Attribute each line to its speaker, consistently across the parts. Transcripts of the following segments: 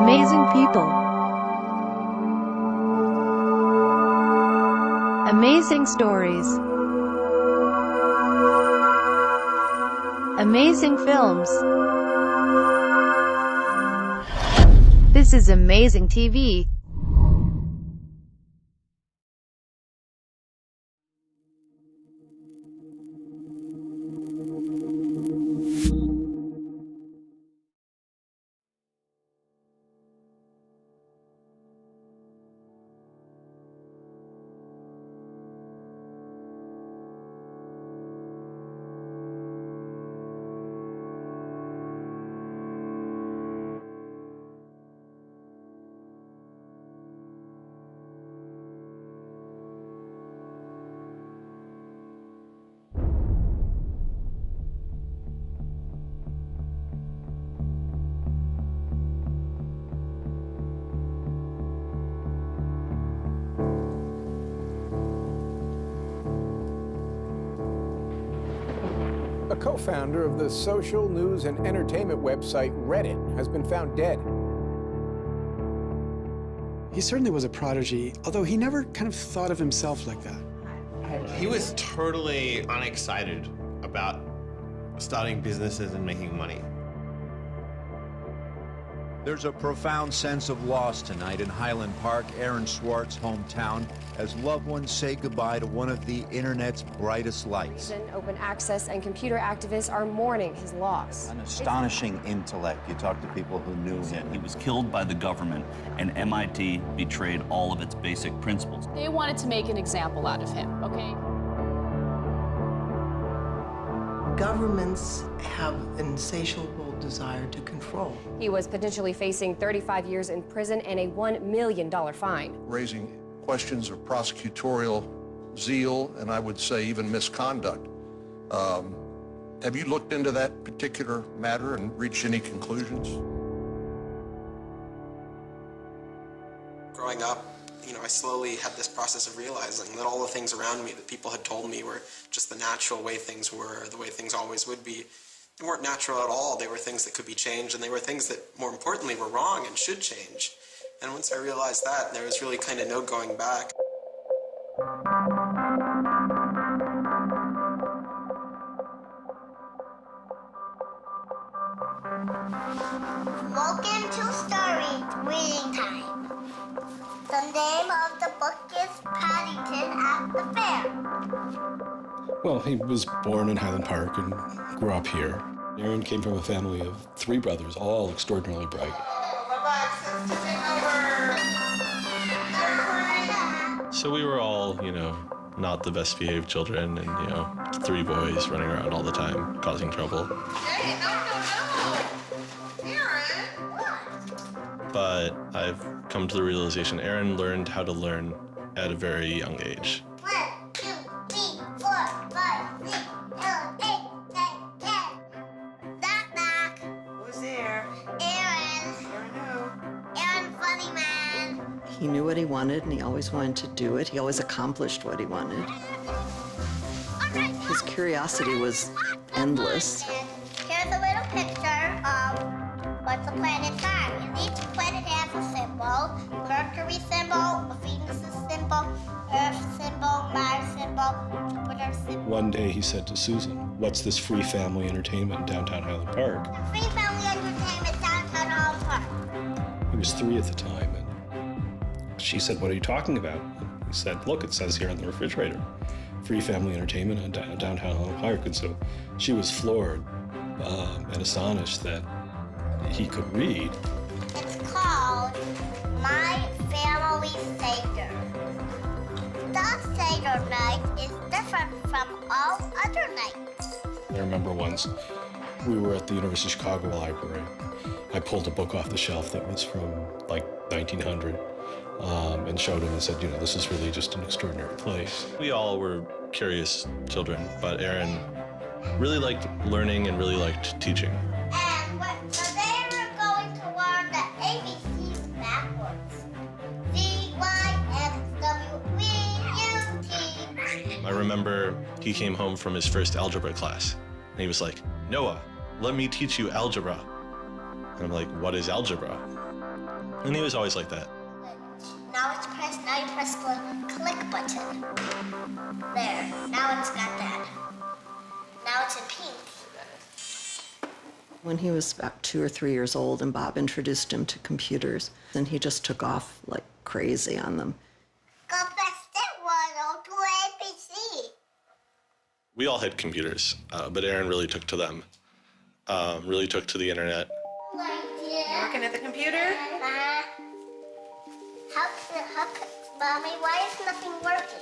Speaker 1: Amazing people. Amazing stories. Amazing films. This is amazing TV.
Speaker 2: A co-founder of the social news and entertainment website Reddit has been found dead.
Speaker 3: He certainly was a prodigy, although he never kind of thought of himself like that.
Speaker 4: He was totally unexcited about starting businesses and making money.
Speaker 5: There's a profound sense of loss tonight in Highland Park, Aaron Swartz' hometown, as loved ones say goodbye to one of the internet's brightest lights.
Speaker 6: Open access and computer activists are mourning his loss.
Speaker 7: An astonishing intellect. You talk to people who knew him.
Speaker 8: He was killed by the government, and MIT betrayed all of its basic principles.
Speaker 9: They wanted to make an example out of him, okay?
Speaker 10: Governments have an insatiable desire to control.
Speaker 6: He was potentially facing 35 years in prison and a $1 million fine.
Speaker 11: Raising questions of prosecutorial zeal, and I would say even misconduct. Have you looked into that particular matter and reached any conclusions?
Speaker 12: Growing up, I slowly had this process of realizing that all the things around me that people had told me were just the natural way things were, the way things always would be. They weren't natural at all. They were things that could be changed, and they were things that, more importantly, were wrong and should change. And once I realized that, there was really kind of no going back.
Speaker 13: Welcome to Story Reading Time. The name of the book is Paddington at the Fair.
Speaker 3: Well, he was born in Highland Park and grew up here. Aaron came from a family of 3 brothers, all extraordinarily bright.
Speaker 4: So we were all, not the best behaved children and, 3 boys running around all the time, causing trouble.
Speaker 13: Hey, no. Aaron, what?
Speaker 4: But I've come to the realization Aaron learned how to learn at a very young age.
Speaker 13: 1, 2, 3, 4, 5, 6, 7, 8, 9, 10. Knock.
Speaker 10: Who's there?
Speaker 13: Aaron.
Speaker 10: Aaron who?
Speaker 13: Aaron, funny man.
Speaker 10: He knew what he wanted, and he always wanted to do it. He always accomplished what he wanted. His curiosity was endless.
Speaker 13: Here's a little picture of what's a planet sign. And each planet has a symbol. Mercury symbol, Venus symbol, Earth symbol, Mars symbol, Jupiter symbol.
Speaker 3: One day he said to Susan, "What's this free family entertainment in downtown Highland Park?"
Speaker 13: Free family entertainment downtown Highland Park.
Speaker 3: He was 3 at the time, and she said, "What are you talking about?" And he said, "Look, it says here on the refrigerator, free family entertainment in downtown Highland Park." And so she was floored and astonished that he could read.
Speaker 13: It's called My Family Seder. The Seder night is different from all other nights.
Speaker 3: I remember once we were at the University of Chicago Library. I pulled a book off the shelf that was from like 1900 and showed him and said, this is really just an extraordinary place.
Speaker 4: We all were curious children, but Aaron really liked learning and really liked teaching.
Speaker 13: And so they were going to learn the ABCs backwards. Z-Y-X-W-V-U-T.
Speaker 4: I remember he came home from his first algebra class, and he was like, "Noah, let me teach you algebra." And I'm like, "What is algebra?" And he was always like that.
Speaker 13: Now you press the click button. There, now it's got that. Now it's in pink.
Speaker 10: When he was about 2 or 3 years old and Bob introduced him to computers, and he just took off like crazy on them.
Speaker 13: Go press that one, to ABC.
Speaker 4: We all had computers, but Aaron really took to them, really took to the internet.
Speaker 14: Working at the computer?
Speaker 13: Mommy, why is nothing working?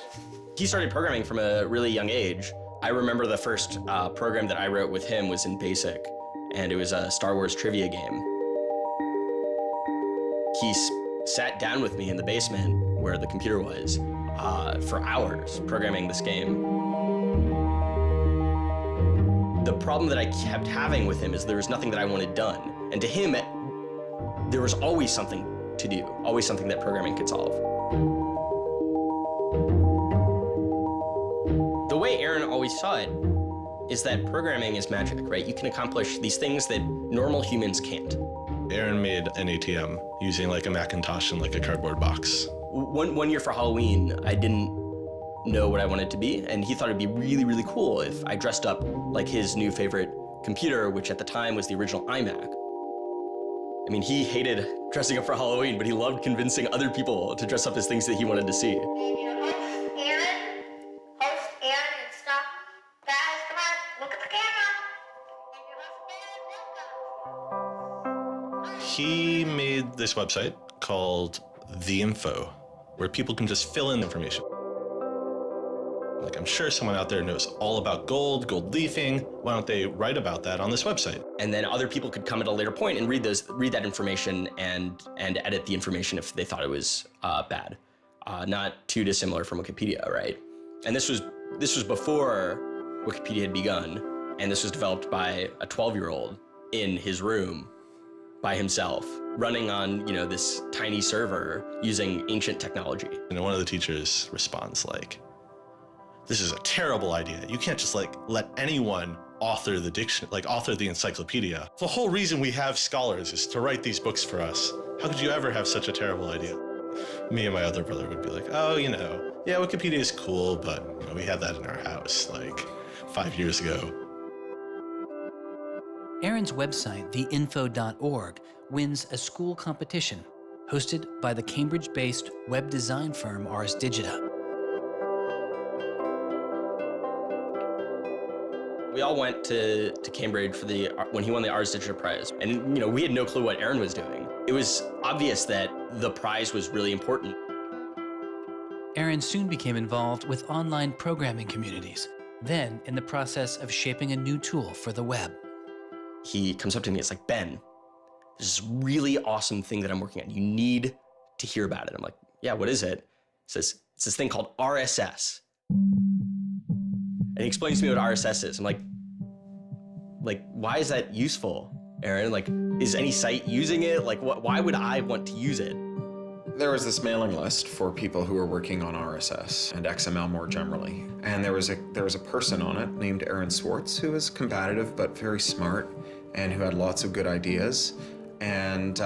Speaker 15: He started programming from a really young age. I remember the first program that I wrote with him was in BASIC, and it was a Star Wars trivia game. He sat down with me in the basement where the computer was for hours programming this game. The problem that I kept having with him is there was nothing that I wanted done. And to him, there was always something to do, always something that programming could solve. The way Aaron always saw it is that programming is magic, right? You can accomplish these things that normal humans can't.
Speaker 4: Aaron made an ATM using like a Macintosh and like a cardboard box.
Speaker 15: One year for Halloween, I didn't know what I wanted to be, and he thought it'd be really, really cool if I dressed up like his new favorite computer, which at the time was the original iMac. I mean, he hated dressing up for Halloween, but he loved convincing other people to dress up as things that he wanted to see.
Speaker 13: Host Aaron and stuff. Guys, come on, look at the camera.
Speaker 4: He made this website called The Info, where people can just fill in information. Like, I'm sure someone out there knows all about gold leafing. Why don't they write about that on this website?
Speaker 15: And then other people could come at a later point and read that information and edit the information if they thought it was bad. Not too dissimilar from Wikipedia, right? And this was before Wikipedia had begun, and this was developed by a 12-year-old in his room by himself, running on, this tiny server using ancient technology.
Speaker 4: And one of the teachers responds like, "This is a terrible idea. You can't just let anyone author the encyclopedia. The whole reason we have scholars is to write these books for us. How could you ever have such a terrible idea?" Me and my other brother would be like, "Oh, yeah, Wikipedia is cool, but we had that in our house like 5 years ago."
Speaker 16: Aaron's website, theinfo.org, wins a school competition hosted by the Cambridge-based web design firm Ars Digita.
Speaker 15: We all went to Cambridge for when he won the Ars Digita Prize. And, we had no clue what Aaron was doing. It was obvious that the prize was really important.
Speaker 16: Aaron soon became involved with online programming communities, then in the process of shaping a new tool for the web.
Speaker 15: He comes up to me, it's like, "Ben, there's this really awesome thing that I'm working on. You need to hear about it." I'm like, "Yeah, what is it?" He says, "It's this thing called RSS." And he explains to me what RSS is. I'm like, why is that useful, Aaron? Is any site using it? Why would I want to use it?
Speaker 17: There was this mailing list for people who were working on RSS and XML more generally. And there was a person on it named Aaron Swartz, who was combative but very smart and who had lots of good ideas. And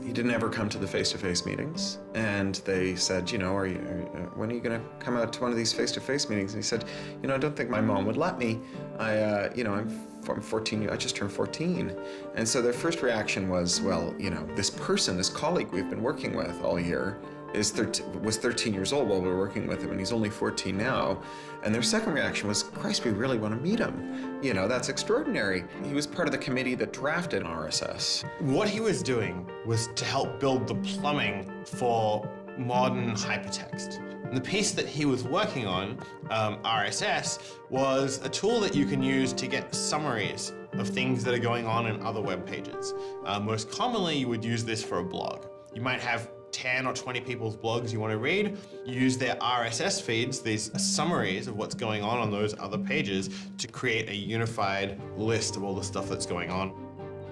Speaker 17: he didn't ever come to the face-to-face meetings. And they said, when are you going to come out to one of these face-to-face meetings? And he said, I don't think my mom would let me. I'm 14, I just turned 14. And so their first reaction was, well, this person, this colleague we've been working with all year was 13 years old while we were working with him, and he's only 14 now. And their second reaction was, Christ, we really want to meet him. That's extraordinary. He was part of the committee that drafted RSS.
Speaker 18: What he was doing was to help build the plumbing for modern hypertext. And the piece that he was working on, RSS, was a tool that you can use to get summaries of things that are going on in other web pages. Most commonly, you would use this for a blog. You might have 10 or 20 people's blogs you want to read. You use their RSS feeds, these summaries of what's going on those other pages, to create a unified list of all the stuff that's going on.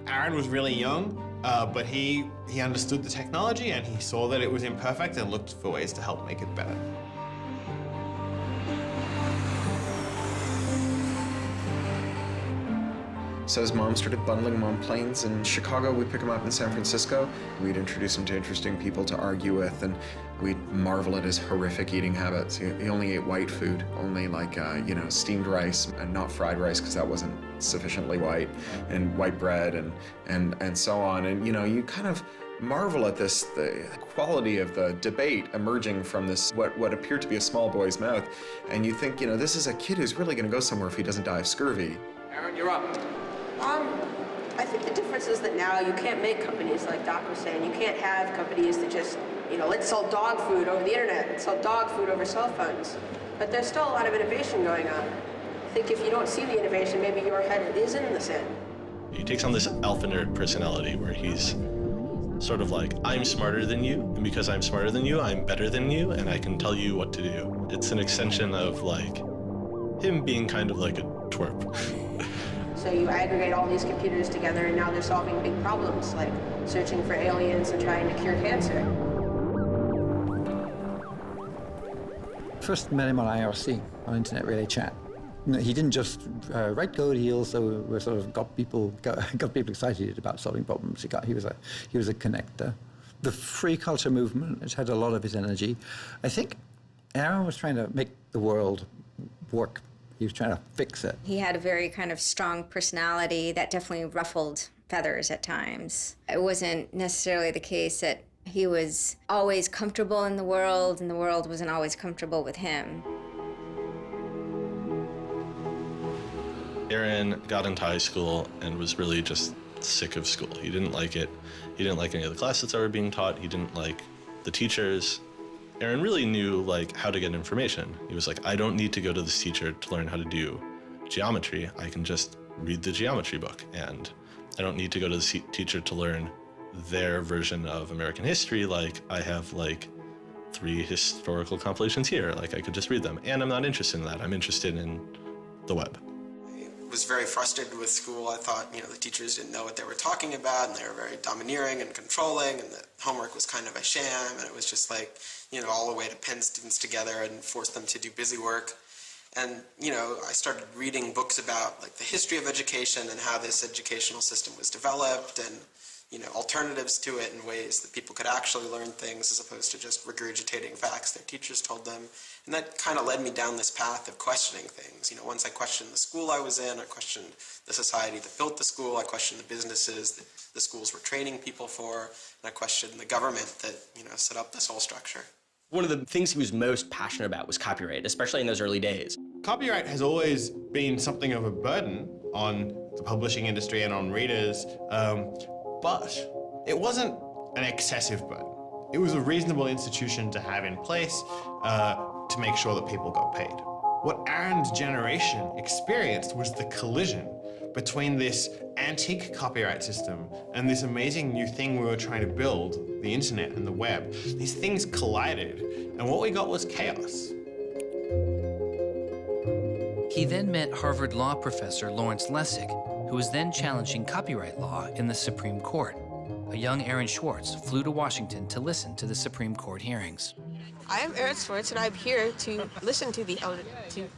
Speaker 18: Aaron was really young, but he understood the technology and he saw that it was imperfect and looked for ways to help make it better.
Speaker 17: So his mom started bundling him on planes in Chicago. We'd pick him up in San Francisco. We'd introduce him to interesting people to argue with, and we'd marvel at his horrific eating habits. He only ate white food, only like, steamed rice and not fried rice because that wasn't sufficiently white, and white bread and so on. And, you kind of marvel at this, the quality of the debate emerging from this, what appeared to be a small boy's mouth. And you think, this is a kid who's really going to go somewhere if he doesn't die of scurvy.
Speaker 19: Aaron, you're up. I think the difference is that now you can't make companies, like Doc was saying. You can't have companies that just, let's sell dog food over the internet, let's sell dog food over cell phones. But there's still a lot of innovation going on. I think if you don't see the innovation, maybe your head is in the sand.
Speaker 4: He takes on this alpha nerd personality where he's sort of like, I'm smarter than you, and because I'm smarter than you, I'm better than you, and I can tell you what to do. It's an extension of like him being kind of like a twerp.
Speaker 19: So you aggregate all these computers together, and now they're solving big problems, like searching for aliens and trying to cure cancer.
Speaker 20: First met him on IRC, on Internet Relay Chat. He didn't just write code; he also sort of got people excited about solving problems. He was a connector. The free culture movement has had a lot of his energy. I think Aaron was trying to make the world work. He was trying to fix it.
Speaker 21: He had a very kind of strong personality that definitely ruffled feathers at times. It wasn't necessarily the case that he was always comfortable in the world, and the world wasn't always comfortable with him.
Speaker 4: Aaron got into high school and was really just sick of school. He didn't like it. He didn't like any of the classes that were being taught. He didn't like the teachers. Aaron really knew how to get information. He was like, I don't need to go to this teacher to learn how to do geometry. I can just read the geometry book, and I don't need to go to the teacher to learn their version of American history. I have 3 historical compilations here. I could just read them, and I'm not interested in that. I'm interested in the web.
Speaker 12: I was very frustrated with school. I thought, the teachers didn't know what they were talking about, and they were very domineering and controlling, and the homework was kind of a sham, and it was just all the way to pin students together and force them to do busy work. And, I started reading books about the history of education and how this educational system was developed, and, alternatives to it in ways that people could actually learn things as opposed to just regurgitating facts their teachers told them. And that kind of led me down this path of questioning things. Once I questioned the school I was in, I questioned the society that built the school, I questioned the businesses that the schools were training people for, and I questioned the government that, set up this whole structure.
Speaker 15: One of the things he was most passionate about was copyright, especially in those early days.
Speaker 18: Copyright has always been something of a burden on the publishing industry and on readers, but it wasn't an excessive burden. It was a reasonable institution to have in place to make sure that people got paid. What Aaron's generation experienced was the collision between this antique copyright system and this amazing new thing we were trying to build, the internet and the web. These things collided, and what we got was chaos.
Speaker 16: He then met Harvard law professor Lawrence Lessig, who was then challenging copyright law in the Supreme Court. A young Aaron Swartz flew to Washington to listen to the Supreme Court hearings.
Speaker 22: I am Aaron Swartz, and I'm here to listen to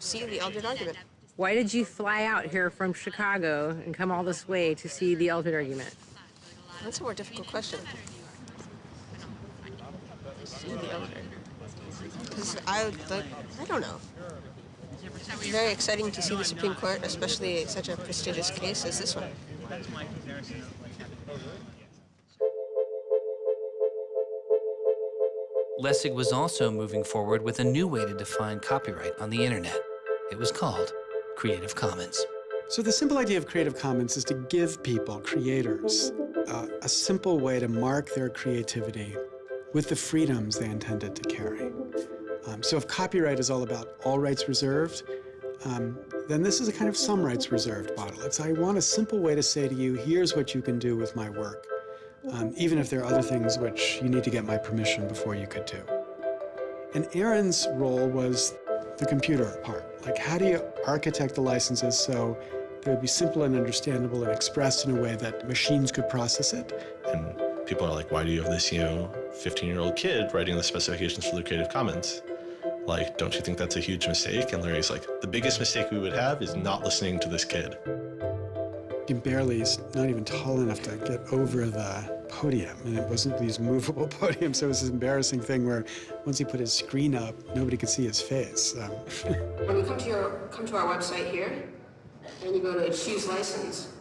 Speaker 22: see the Eldred argument.
Speaker 23: Why did you fly out here from Chicago and come all this way to see the Eldred argument?
Speaker 22: That's a more difficult question. See the Eldred. Because I don't know. It's very exciting to see the Supreme Court, especially such a prestigious case as this one.
Speaker 16: Lessig was also moving forward with a new way to define copyright on the internet. It was called Creative Commons.
Speaker 24: So the simple idea of Creative Commons is to give people, creators, a simple way to mark their creativity with the freedoms they intended to carry. So if copyright is all about all rights reserved, then this is a kind of some rights reserved model. It's, I want a simple way to say to you, here's what you can do with my work, even if there are other things which you need to get my permission before you could do. And Aaron's role was the computer part. Like, how do you architect the licenses so they would be simple and understandable and expressed in a way that machines could process it?
Speaker 4: And people are like, why do you have this, 15-year-old kid writing the specifications for the Creative Commons? Don't you think that's a huge mistake? And Larry's like, the biggest mistake we would have is not listening to this kid.
Speaker 24: He barely, not even tall enough to get over the podium. And it wasn't these movable podiums, so it was this embarrassing thing where once he put his screen up, nobody could see his face.
Speaker 19: When you come to our website here, and you go to choose license,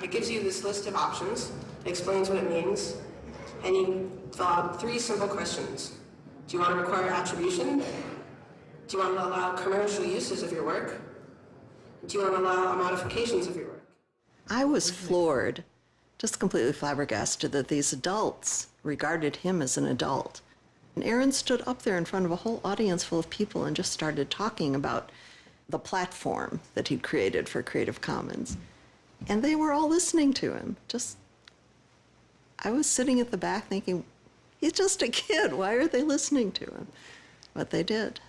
Speaker 19: it gives you this list of options, it explains what it means, and you fill out 3 simple questions. Do you want to require attribution? Do you want to allow commercial uses of your work? Do you want to allow modifications of your work?
Speaker 10: I was floored, just completely flabbergasted that these adults regarded him as an adult. And Aaron stood up there in front of a whole audience full of people and just started talking about the platform that he'd created for Creative Commons. And they were all listening to him. I was sitting at the back thinking, he's just a kid. Why are they listening to him? But they did.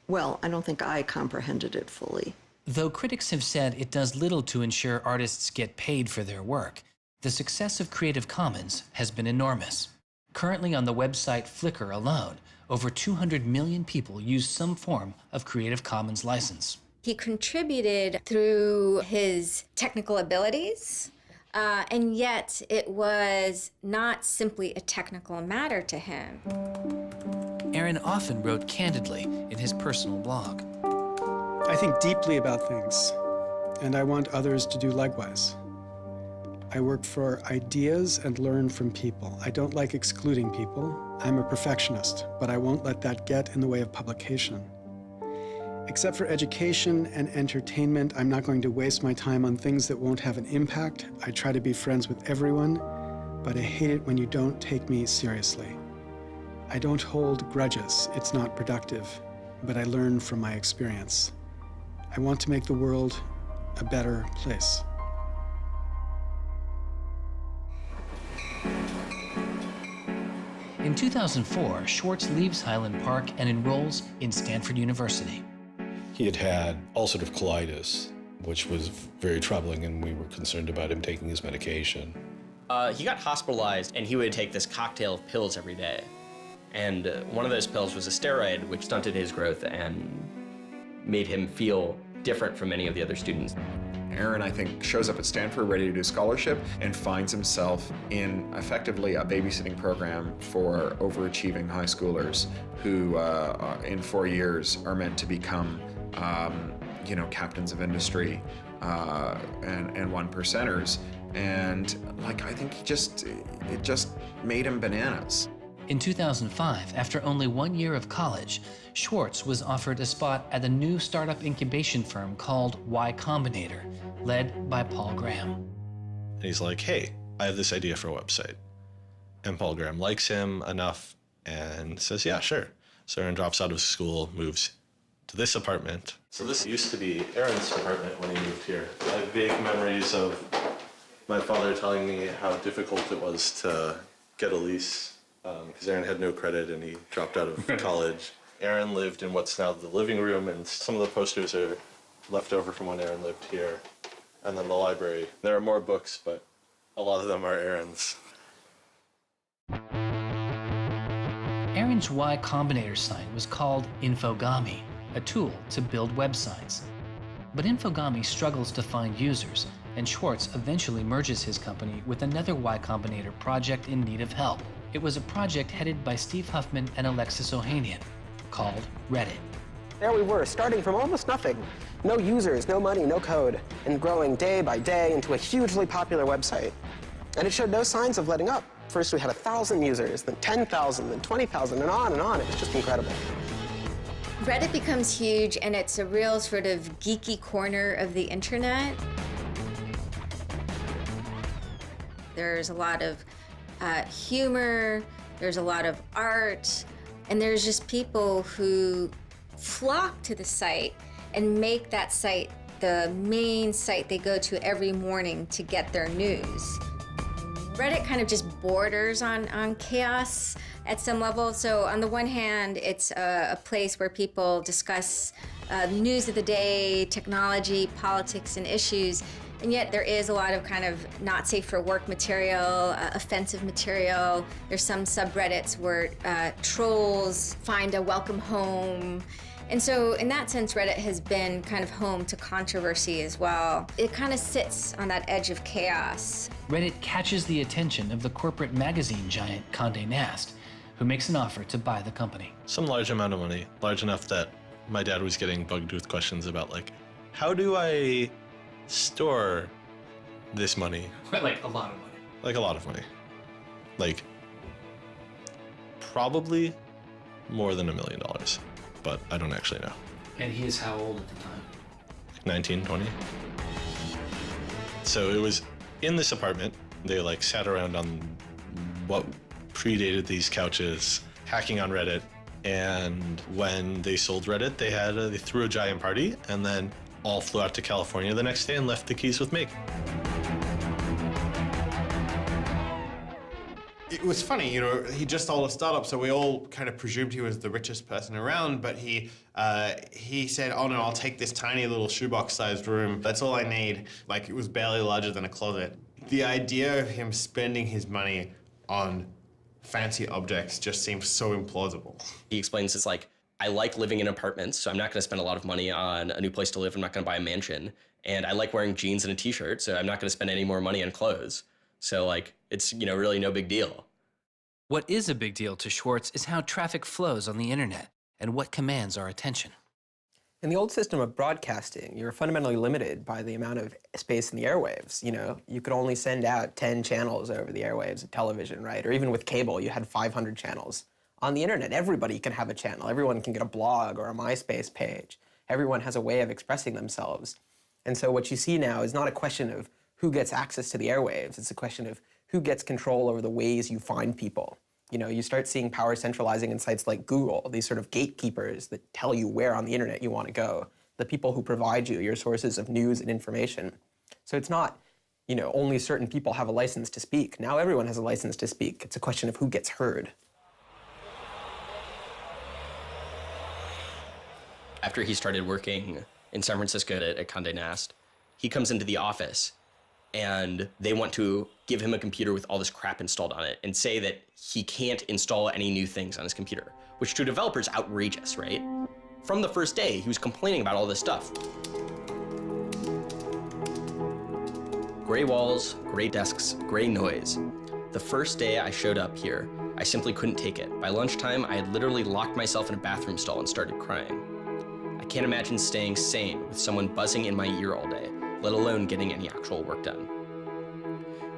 Speaker 10: Well, I don't think I comprehended it fully.
Speaker 16: Though critics have said it does little to ensure artists get paid for their work, the success of Creative Commons has been enormous. Currently on the website Flickr alone, over 200 million people use some form of Creative Commons license.
Speaker 21: He contributed through his technical abilities, and yet it was not simply a technical matter to him.
Speaker 16: Aaron often wrote candidly in his personal blog.
Speaker 24: I think deeply about things, and I want others to do likewise. I work for ideas and learn from people. I don't like excluding people. I'm a perfectionist, but I won't let that get in the way of publication. Except for education and entertainment, I'm not going to waste my time on things that won't have an impact. I try to be friends with everyone, but I hate it when you don't take me seriously. I don't hold grudges. It's not productive, but I learn from my experience. I want to make the world a better place.
Speaker 16: In 2004, Swartz leaves Highland Park and enrolls in Stanford University.
Speaker 3: He had had ulcerative colitis, which was very troubling, and we were concerned about him taking his medication.
Speaker 15: He got hospitalized, and he would take this cocktail of pills every day. And one of those pills was a steroid, which stunted his growth and made him feel different from many of the other students.
Speaker 17: Aaron, I think, shows up at Stanford ready to do scholarship and finds himself in effectively a babysitting program for overachieving high schoolers who, in 4 years, are meant to become, captains of industry and one percenters. And I think it just made him bananas.
Speaker 16: In 2005, after only 1 year of college, Swartz was offered a spot at a new startup incubation firm called Y Combinator, led by Paul Graham.
Speaker 4: And he's like, hey, I have this idea for a website. And Paul Graham likes him enough and says, yeah, sure. So Aaron drops out of school, moves to this apartment. So this used to be Aaron's apartment when he moved here. I have vague memories of my father telling me how difficult it was to get a lease because Aaron had no credit and he dropped out of college. Aaron lived in what's now the living room, and some of the posters are left over from when Aaron lived here. And then the library. There are more books, but a lot of them are Aaron's.
Speaker 16: Aaron's Y Combinator site was called Infogami, a tool to build websites. But Infogami struggles to find users, and Swartz eventually merges his company with another Y Combinator project in need of help. It was a project headed by Steve Huffman and Alexis Ohanian, called Reddit.
Speaker 1: There we were, starting from almost nothing. No users, no money, no code, and growing day by day into a hugely popular website. And it showed no signs of letting up. First we had 1,000 users, then 10,000, then 20,000, and on and on. It was just incredible.
Speaker 21: Reddit becomes huge, and it's a real sort of geeky corner of the internet. There's a lot of humor, there's a lot of art, and there's just people who flock to the site and make that site the main site they go to every morning to get their news. Reddit kind of just borders on chaos at some level. So on the one hand, it's a place where people discuss news of the day, technology, politics, and issues. And yet there is a lot of kind of not safe for work material, offensive material. There's some subreddits where trolls find a welcome home. And so in that sense, Reddit has been kind of home to controversy as well. It kind of sits on that edge of chaos.
Speaker 16: Reddit catches the attention of the corporate magazine giant Condé Nast, who makes an offer to buy the company.
Speaker 4: Some large amount of money, large enough that my dad was getting bugged with questions about, like, how do I store this money?
Speaker 16: Like a lot of money.
Speaker 4: Like a lot of money. Like, probably more than $1 million, but I don't actually know.
Speaker 16: And he is how old at the time?
Speaker 4: 19, 20. So it was in this apartment. They like sat around on what predated these couches, hacking on Reddit. And when they sold Reddit, they threw a giant party and then all flew out to California the next day and left the keys with me.
Speaker 18: It was funny, you know, he just sold a startup, so we all kind of presumed he was the richest person around, but he said, oh no, I'll take this tiny little shoebox-sized room. That's all I need. Like, it was barely larger than a closet. The idea of him spending his money on fancy objects just seems so implausible.
Speaker 15: He explains it's like, I like living in apartments, so I'm not gonna spend a lot of money on a new place to live. I'm not gonna buy a mansion. And I like wearing jeans and a t-shirt, so I'm not gonna spend any more money on clothes. So like, it's, you know, really no big deal.
Speaker 16: What is a big deal to Swartz is how traffic flows on the internet and what commands our attention.
Speaker 1: In the old system of broadcasting, you were fundamentally limited by the amount of space in the airwaves. You know, you could only send out 10 channels over the airwaves of television, right? Or even with cable, you had 500 channels. On the internet, everybody can have a channel. Everyone can get a blog or a MySpace page. Everyone has a way of expressing themselves. And so what you see now is not a question of who gets access to the airwaves. It's a question of who gets control over the ways you find people. You know, you start seeing power centralizing in sites like Google, these sort of gatekeepers that tell you where on the internet you want to go, the people who provide you your sources of news and information. So it's not, you know, only certain people have a license to speak. Now everyone has a license to speak. It's a question of who gets heard.
Speaker 15: After he started working in San Francisco at Condé Nast, he comes into the office and they want to give him a computer with all this crap installed on it and say that he can't install any new things on his computer, which to a developer is outrageous, right? From the first day, he was complaining about all this stuff. Gray walls, gray desks, gray noise. The first day I showed up here, I simply couldn't take it. By lunchtime, I had literally locked myself in a bathroom stall and started crying. I can't imagine staying sane with someone buzzing in my ear all day, let alone getting any actual work done.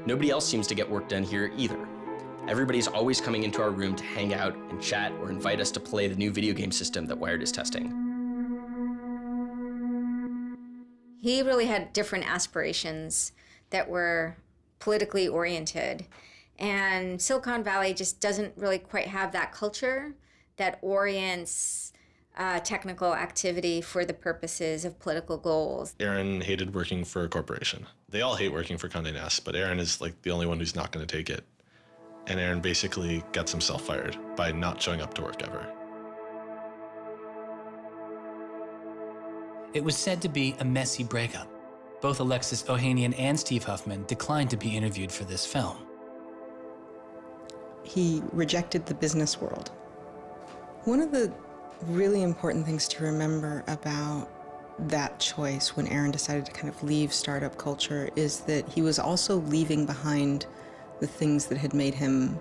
Speaker 15: Nobody else seems to get work done here either. Everybody's always coming into our room to hang out and chat or invite us to play the new video game system that Wired is testing.
Speaker 21: He really had different aspirations that were politically oriented. And Silicon Valley just doesn't really quite have that culture that orients technical activity for the purposes of political goals.
Speaker 4: Aaron hated working for a corporation. They all hate working for Condé Nast, but Aaron is like the only one who's not going to take it. And Aaron basically gets himself fired by not showing up to work ever.
Speaker 16: It was said to be a messy breakup. Both Alexis Ohanian and Steve Huffman declined to be interviewed for this film.
Speaker 2: He rejected the business world. One of the really important things to remember about that choice when Aaron decided to kind of leave startup culture is that he was also leaving behind the things that had made him,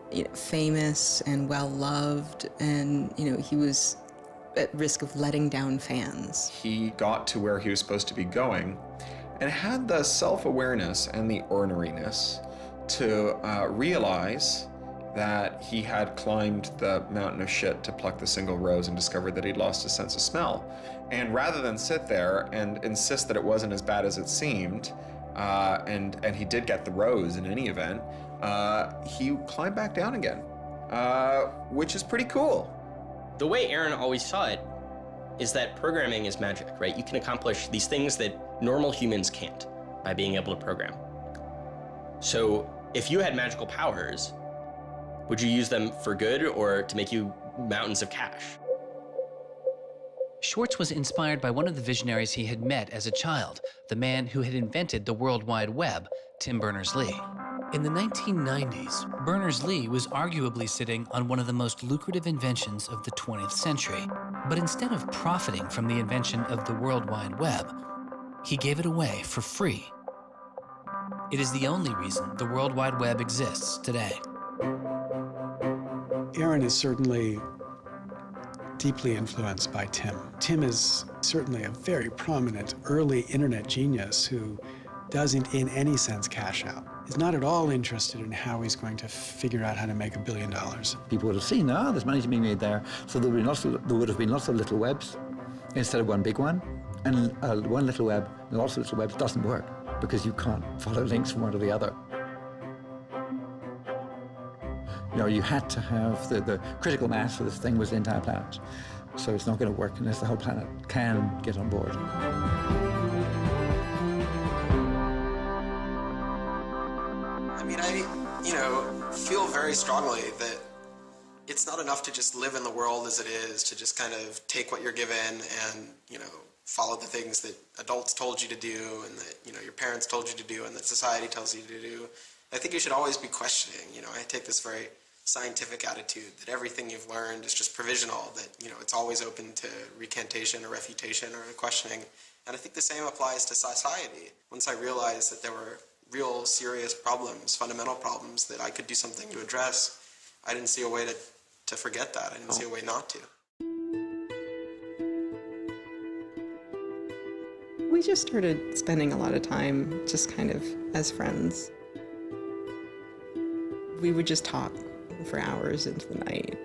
Speaker 2: you know, famous and well-loved, and, you know, he was at risk of letting down fans.
Speaker 17: He got to where he was supposed to be going and had the self-awareness and the orneriness to realize that he had climbed the mountain of shit to pluck the single rose and discovered that he'd lost his sense of smell. And rather than sit there and insist that it wasn't as bad as it seemed, and he did get the rose in any event, he climbed back down again, which is pretty cool.
Speaker 15: The way Aaron always saw it is that programming is magic, right? You can accomplish these things that normal humans can't by being able to program. So if you had magical powers, would you use them for good or to make you mountains of cash?
Speaker 16: Swartz was inspired by one of the visionaries he had met as a child, the man who had invented the World Wide Web, Tim Berners-Lee. In the 1990s, Berners-Lee was arguably sitting on one of the most lucrative inventions of the 20th century. But instead of profiting from the invention of the World Wide Web, he gave it away for free. It is the only reason the World Wide Web exists today.
Speaker 24: Aaron is certainly deeply influenced by Tim. Tim is certainly a very prominent early internet genius who doesn't in any sense cash out. He's not at all interested in how he's going to figure out how to make $1 billion.
Speaker 20: People would have seen, there's money being made there, so there would have been lots of little webs instead of one big one. And one little web, and lots of little webs doesn't work because you can't follow links from one to the other. You know, you had to have the critical mass for this thing was the entire planet. So it's not going to work unless the whole planet can get on board.
Speaker 12: I mean, I feel very strongly that it's not enough to just live in the world as it is, to just kind of take what you're given and, follow the things that adults told you to do and that, your parents told you to do and that society tells you to do. I think you should always be questioning. I take this very scientific attitude that everything you've learned is just provisional, that, it's always open to recantation or refutation or questioning. And I think the same applies to society. Once I realized that there were real serious problems, fundamental problems that I could do something to address, I didn't see a way to forget that. I didn't see a way not to.
Speaker 2: We just started spending a lot of time just kind of as friends. We would just talk for hours into the night.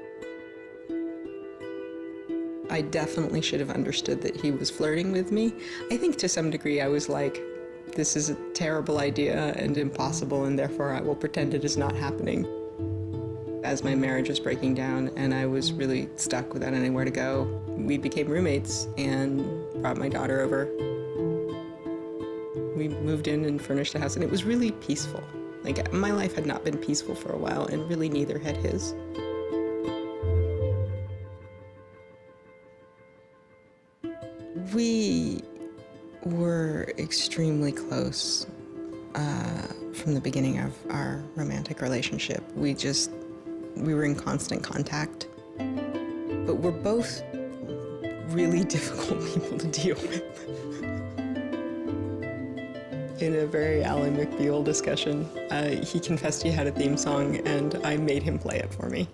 Speaker 2: I definitely should have understood that he was flirting with me. I think to some degree I was like, this is a terrible idea and impossible, and therefore I will pretend it is not happening. As my marriage was breaking down and I was really stuck without anywhere to go, we became roommates and brought my daughter over. We moved in and furnished a house, and it was really peaceful. Like, my life had not been peaceful for a while, and really neither had his. We were extremely close from the beginning of our romantic relationship. We were in constant contact. But we're both really difficult people to deal with. In a very Ally McBeal discussion, he confessed he had a theme song, and I made him play it for me.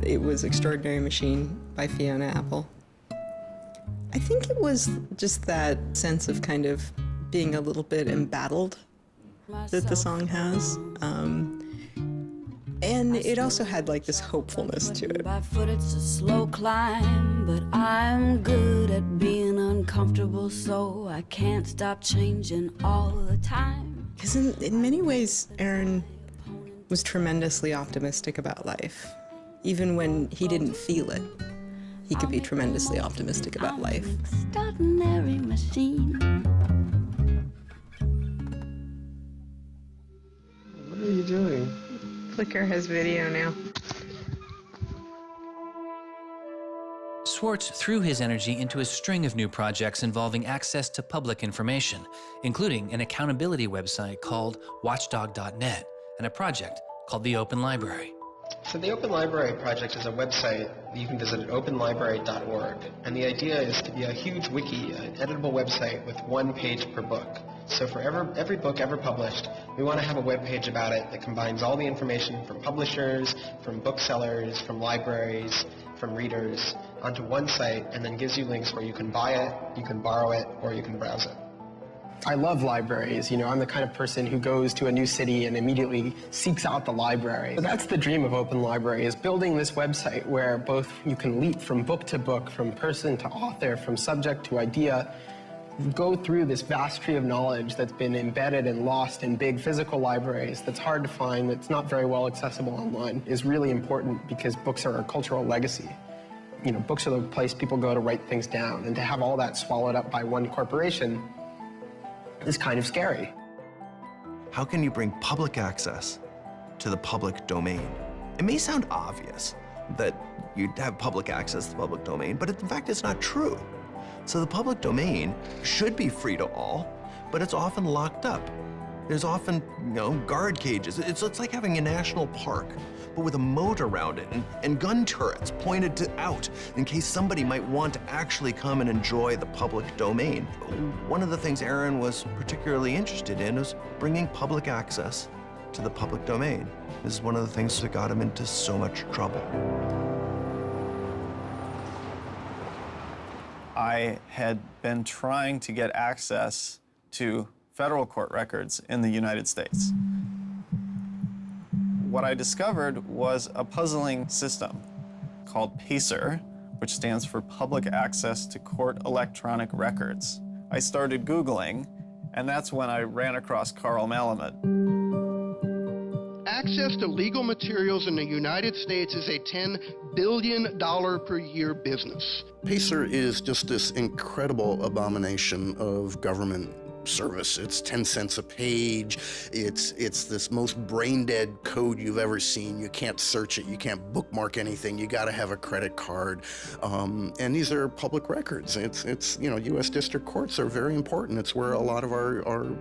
Speaker 2: It was Extraordinary Machine by Fiona Apple. I think it was just that sense of kind of being a little bit embattled that the song has. And it also had like this hopefulness to it.
Speaker 5: By foot it's a slow climb, but I'm good at being uncomfortable, so I can't stop changing all the time.
Speaker 2: Because in many ways, Aaron was tremendously optimistic about life. Even when he didn't feel it, he could be tremendously optimistic about life.
Speaker 5: Extraordinary machine.
Speaker 1: What are you doing?
Speaker 2: Flickr has video now.
Speaker 16: Swartz threw his energy into a string of new projects involving access to public information, including an accountability website called watchdog.net and a project called the Open Library.
Speaker 12: So the Open Library project is a website that you can visit at openlibrary.org. And the idea is to be a huge wiki, an editable website with one page per book. So for every book ever published, we want to have a web page about it that combines all the information from publishers, from booksellers, from libraries, from readers onto one site, and then gives you links where you can buy it, you can borrow it, or you can browse it. I love libraries. I'm the kind of person who goes to a new city and immediately seeks out the library. So that's the dream of Open Library, is building this website where both you can leap from book to book, from person to author, from subject to idea, go through this vast tree of knowledge that's been embedded and lost in big physical libraries that's hard to find, that's not very well accessible online, is really important because books are a cultural legacy. Books are the place people go to write things down, and to have all that swallowed up by one corporation is kind of scary.
Speaker 7: How can you bring public access to the public domain? It may sound obvious that you'd have public access to the public domain, but in fact, it's not true. So the public domain should be free to all, but it's often locked up There's often, guard cages. It's like having a national park, but with a moat around it and gun turrets pointed out in case somebody might want to actually come and enjoy the public domain. One of the things Aaron was particularly interested in was bringing public access to the public domain. This is one of the things that got him into so much trouble.
Speaker 6: I had been trying to get access to federal court records in the United States. What I discovered was a puzzling system called PACER, which stands for Public Access to Court Electronic Records. I started Googling, and that's when I ran across Carl Malamud.
Speaker 8: Access to legal materials in the United States is a $10 billion per year business.
Speaker 9: PACER is just this incredible abomination of government service. It's 10 cents a page. It's this most brain-dead code you've ever seen. You can't search it. You can't bookmark anything. You got to have a credit card. And these are public records. It's U.S. district courts are very important. It's where a lot of our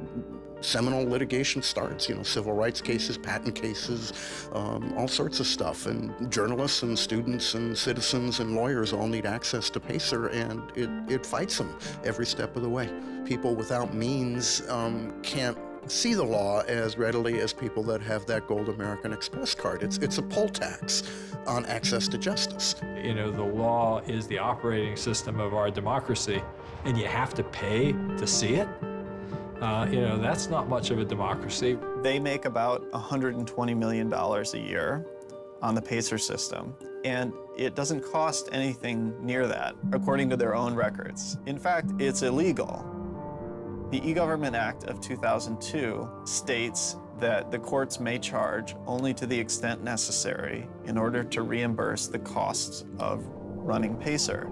Speaker 9: seminal litigation starts, civil rights cases, patent cases, all sorts of stuff. And journalists and students and citizens and lawyers all need access to PACER, and it fights them every step of the way. People without means can't see the law as readily as people that have that gold American Express card. It's a poll tax on access to justice.
Speaker 11: The law is the operating system of our democracy, and you have to pay to see it. That's not much of a democracy.
Speaker 6: They make about $120 million a year on the PACER system, and it doesn't cost anything near that, according to their own records. In fact, it's illegal. The E-Government Act of 2002 states that the courts may charge only to the extent necessary in order to reimburse the costs of running PACER.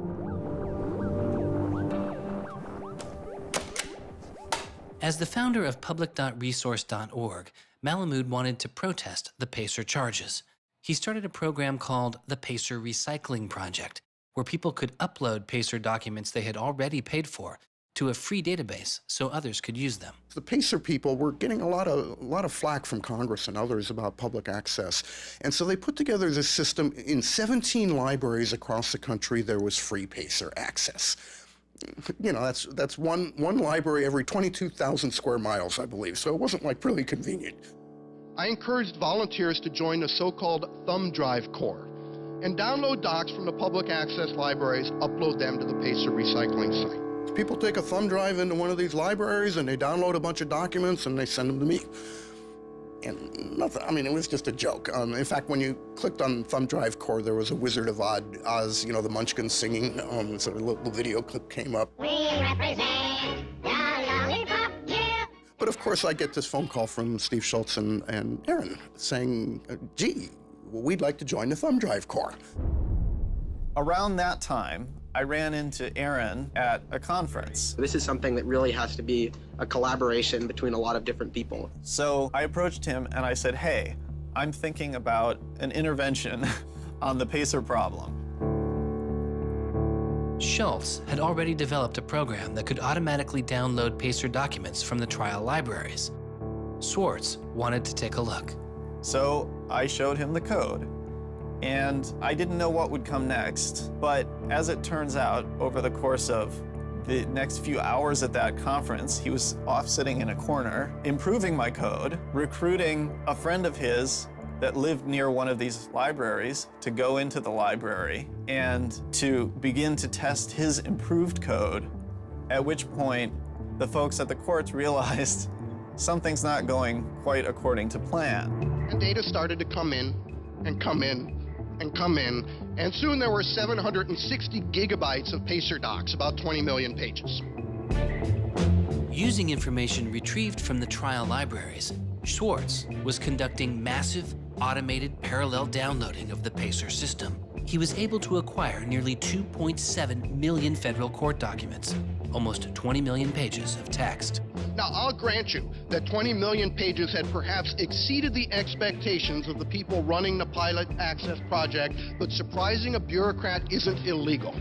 Speaker 16: As the founder of public.resource.org, Malamud wanted to protest the PACER charges. He started a program called the PACER Recycling Project, where people could upload PACER documents they had already paid for to a free database so others could use them.
Speaker 9: The PACER people were getting a lot of flack from Congress and others about public access. And so they put together this system. In 17 libraries across the country, there was free PACER access. That's one library every 22,000 square miles, I believe. So it wasn't really convenient.
Speaker 8: I encouraged volunteers to join the so-called Thumb Drive Corps and download docs from the public access libraries, upload them to the PACER recycling site.
Speaker 9: People take a thumb drive into one of these libraries and they download a bunch of documents and they send them to me. And nothing, it was just a joke. In fact, when you clicked on Thumb Drive Core, there was a Wizard of Oz, the Munchkins singing, so a little video clip came up.
Speaker 13: We represent the lollipop, yeah.
Speaker 9: But of course, I get this phone call from Steve Schultz and Aaron saying, gee, we'd like to join the Thumb Drive Corps.
Speaker 6: Around that time, I ran into Aaron at a conference.
Speaker 1: This is something that really has to be a collaboration between a lot of different people.
Speaker 6: So I approached him and I said, hey, I'm thinking about an intervention on the PACER problem.
Speaker 16: Schultz had already developed a program that could automatically download PACER documents from the trial libraries. Swartz wanted to take a look.
Speaker 6: So I showed him the code. And I didn't know what would come next, but as it turns out, over the course of the next few hours at that conference, he was off sitting in a corner, improving my code, recruiting a friend of his that lived near one of these libraries to go into the library and to begin to test his improved code, at which point the folks at the courts realized something's not going quite according to plan.
Speaker 8: And data started to come in and come in and come in, and soon there were 760 gigabytes of PACER docs, about 20 million pages.
Speaker 16: Using information retrieved from the trial libraries, Swartz was conducting massive, automated parallel downloading of the PACER system. He was able to acquire nearly 2.7 million federal court documents, almost 20 million pages of text.
Speaker 8: Now, I'll grant you that 20 million pages had perhaps exceeded the expectations of the people running the Pilot Access Project, but surprising a bureaucrat isn't illegal.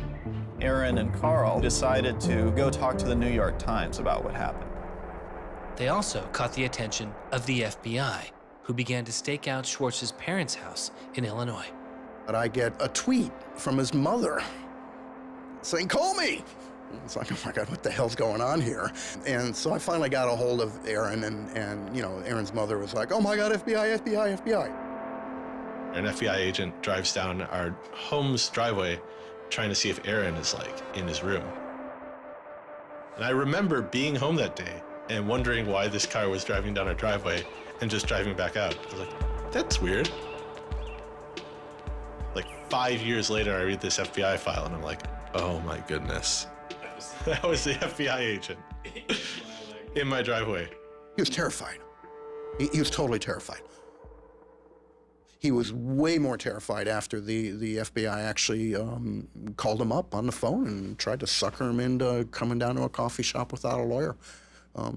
Speaker 6: Aaron and Carl decided to go talk to the New York Times about what happened.
Speaker 16: They also caught the attention of the FBI, who began to stake out Swartz's parents' house in Illinois.
Speaker 9: But I get a tweet from his mother saying, "Call me." It's like, oh my God, what the hell's going on here? And so I finally got a hold of Aaron, and you know, Aaron's mother was like, "Oh my God, FBI, FBI, FBI."
Speaker 4: An FBI agent drives down our home's driveway trying to see if Aaron is like in his room. And I remember being home that day and wondering why this car was driving down our driveway and just driving back out. I was like, that's weird. Like 5 years later, I read this FBI file and I'm like, oh my goodness. That was the FBI agent in my driveway.
Speaker 9: He was terrified. He was totally terrified. He was way more terrified after the FBI actually called him up on the phone and tried to sucker him into coming down to a coffee shop without a lawyer.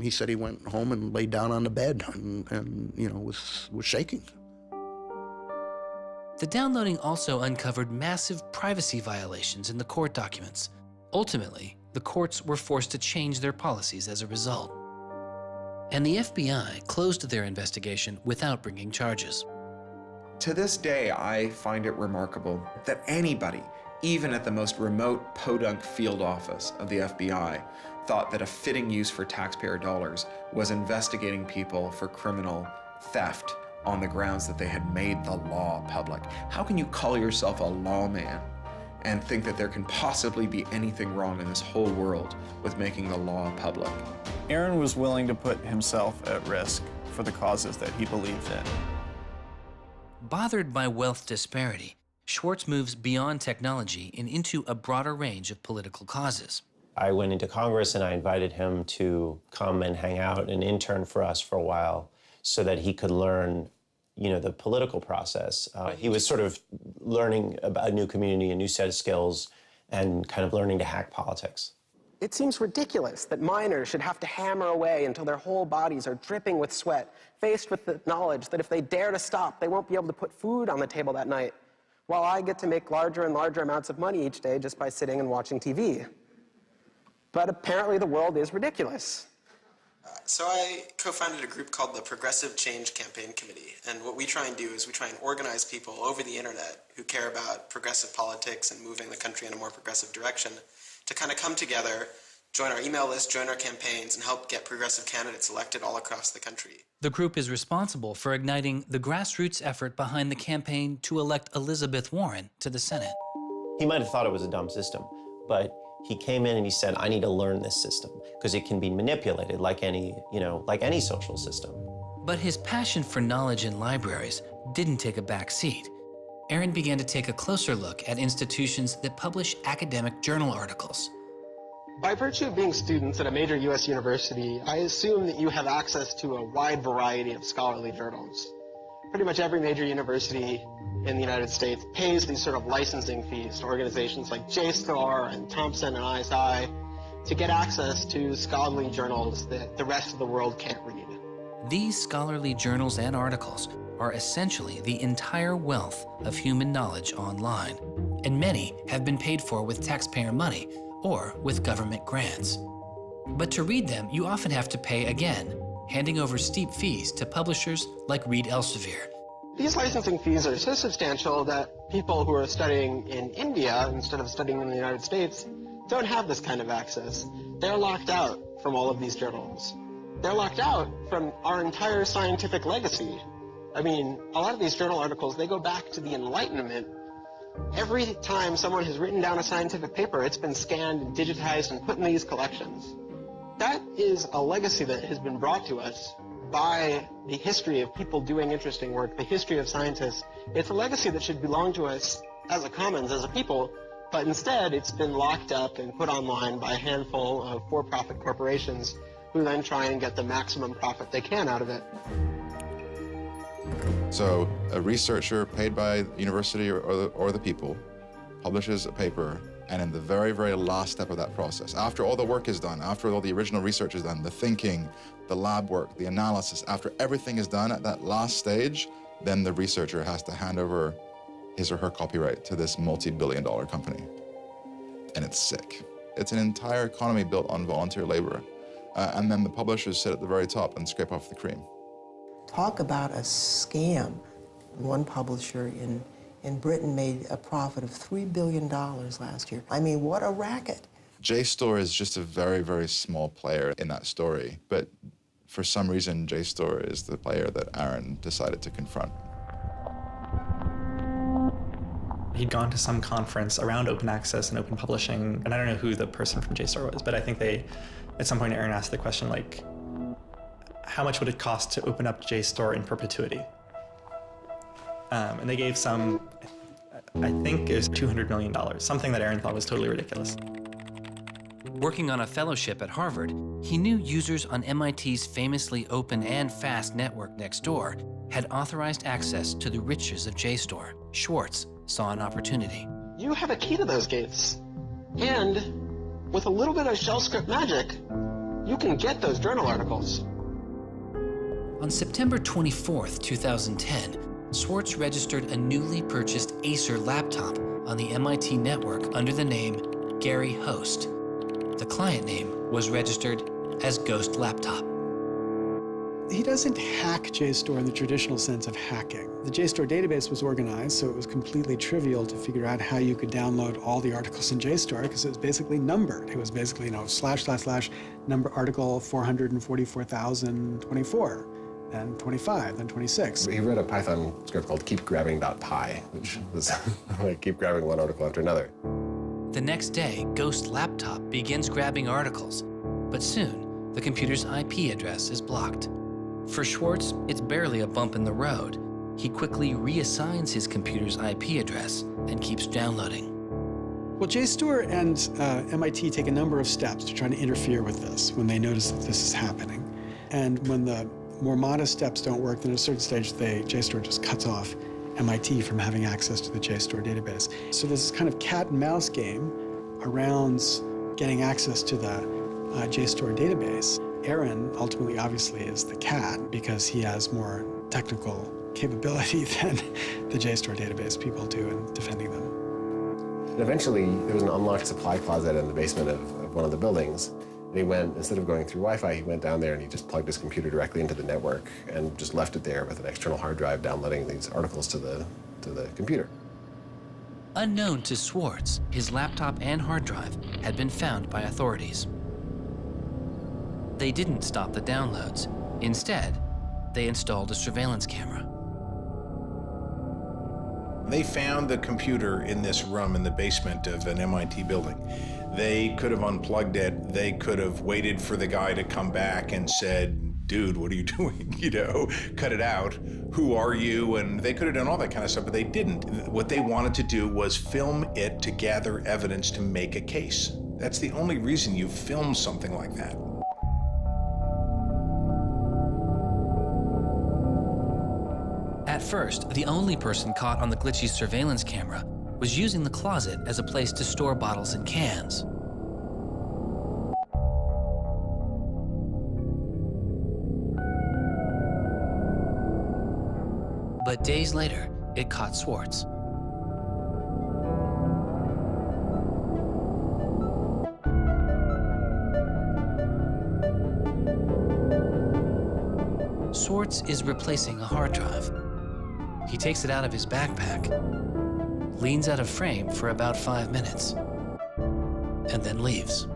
Speaker 9: He said he went home and laid down on the bed and you know, was shaking.
Speaker 16: The downloading also uncovered massive privacy violations in the court documents. Ultimately, the courts were forced to change their policies as a result. And the FBI closed their investigation without bringing charges.
Speaker 17: To this day, I find it remarkable that anybody, even at the most remote podunk field office of the FBI, thought that a fitting use for taxpayer dollars was investigating people for criminal theft on the grounds that they had made the law public. How can you call yourself a lawman and think that there can possibly be anything wrong in this whole world with making the law public?
Speaker 6: Aaron was willing to put himself at risk for the causes that he believed in.
Speaker 16: Bothered by wealth disparity, Swartz moves beyond technology and into a broader range of political causes.
Speaker 14: I went into Congress and I invited him to come and hang out and intern for us for a while so that he could learn, you know, the political process. He was sort of learning about a new community, a new set of skills, and kind of learning to hack politics.
Speaker 1: It seems ridiculous that miners should have to hammer away until their whole bodies are dripping with sweat, faced with the knowledge that if they dare to stop, they won't be able to put food on the table that night, while I get to make larger and larger amounts of money each day just by sitting and watching TV. But apparently the world is ridiculous.
Speaker 12: So I co-founded a group called the Progressive Change Campaign Committee, and what we try and do is we try and organize people over the internet who care about progressive politics and moving the country in a more progressive direction to kind of come together, join our email list, join our campaigns, and help get progressive candidates elected all across the country.
Speaker 16: The group is responsible for igniting the grassroots effort behind the campaign to elect Elizabeth Warren to the Senate.
Speaker 14: He might have thought it was a dumb system, but he came in and he said, I need to learn this system because it can be manipulated like any, you know, like any social system.
Speaker 16: But his passion for knowledge in libraries didn't take a back seat. Aaron began to take a closer look at institutions that publish academic journal articles.
Speaker 1: By virtue of being students at a major U.S. university, I assume that you have access to a wide variety of scholarly journals. Pretty much every major university in the United States pays these sort of licensing fees to organizations like JSTOR and Thomson and ISI to get access to scholarly journals that the rest of the world can't read.
Speaker 16: These scholarly journals and articles are essentially the entire wealth of human knowledge online, and many have been paid for with taxpayer money or with government grants. But to read them, you often have to pay again, handing over steep fees to publishers like Reed Elsevier.
Speaker 1: These licensing fees are so substantial that people who are studying in India instead of studying in the United States don't have this kind of access. They're locked out from all of these journals. They're locked out from our entire scientific legacy. I mean, a lot of these journal articles, they go back to the Enlightenment. Every time someone has written down a scientific paper, it's been scanned and digitized and put in these collections. That is a legacy that has been brought to us by the history of people doing interesting work, the history of scientists. It's a legacy that should belong to us as a commons, as a people, but instead it's been locked up and put online by a handful of for-profit corporations who then try and get the maximum profit they can out of it.
Speaker 19: So a researcher paid by the university or the people publishes a paper, and in the very, very last step of that process, after all the work is done, after all the original research is done, the thinking, the lab work, the analysis, after everything is done at that last stage, then the researcher has to hand over his or her copyright to this multi-billion-dollar company. And it's sick. It's an entire economy built on volunteer labor. and then the publishers sit at the very top and scrape off the cream.
Speaker 3: Talk about a scam. One publisher in Britain made a profit of $3 billion last year. I mean, what a racket.
Speaker 19: JSTOR is just a very, very small player in that story, but for some reason, JSTOR is the player that Aaron decided to confront.
Speaker 10: He'd gone to some conference around open access and open publishing, and I don't know who the person from JSTOR was, but I think at some point Aaron asked the question, like, how much would it cost to open up JSTOR in perpetuity? And they gave some, I think it was $200 million, something that Aaron thought was totally ridiculous.
Speaker 16: Working on a fellowship at Harvard, he knew users on MIT's famously open and fast network Nextdoor had authorized access to the riches of JSTOR. Swartz saw an opportunity.
Speaker 1: You have a key to those gates. And with a little bit of shell script magic, you can get those journal articles.
Speaker 16: On September 24th, 2010, Swartz registered a newly purchased Acer laptop on the MIT network under the name Gary Host. The client name was registered as Ghost Laptop.
Speaker 24: He doesn't hack JSTOR in the traditional sense of hacking. The JSTOR database was organized, so it was completely trivial to figure out how you could download all the articles in JSTOR because it was basically numbered. It was basically, / number article 444,024. Then 25, then 26.
Speaker 22: He wrote a Python script called keepgrabbing.py, which was like keep grabbing one article after another.
Speaker 16: The next day, Ghost Laptop begins grabbing articles, but soon the computer's IP address is blocked. For Swartz, it's barely a bump in the road. He quickly reassigns his computer's IP address and keeps downloading.
Speaker 24: Well, JSTOR and MIT take a number of steps to try to interfere with this when they notice that this is happening. And when the more modest steps don't work, then at a certain stage, JSTOR just cuts off MIT from having access to the JSTOR database. So there's this kind of cat and mouse game around getting access to the JSTOR database. Aaron ultimately, obviously, is the cat because he has more technical capability than the JSTOR database people do in defending them.
Speaker 22: And eventually, there was an unlocked supply closet in the basement of one of the buildings. And he went, instead of going through Wi-Fi, he went down there and he just plugged his computer directly into the network and just left it there with an external hard drive downloading these articles to the computer.
Speaker 16: Unknown to Swartz, his laptop and hard drive had been found by authorities. They didn't stop the downloads. Instead, they installed a surveillance camera.
Speaker 23: They found the computer in this room in the basement of an MIT building. They could have unplugged it. They could have waited for the guy to come back and said, dude, what are you doing? Cut it out. Who are you? And they could have done all that kind of stuff, but they didn't. What they wanted to do was film it to gather evidence to make a case. That's the only reason you film something like that.
Speaker 16: At first, the only person caught on the glitchy surveillance camera was using the closet as a place to store bottles and cans. But days later, it caught Swartz. Swartz is replacing a hard drive. He takes it out of his backpack, leans out of frame for about 5 minutes, and then leaves.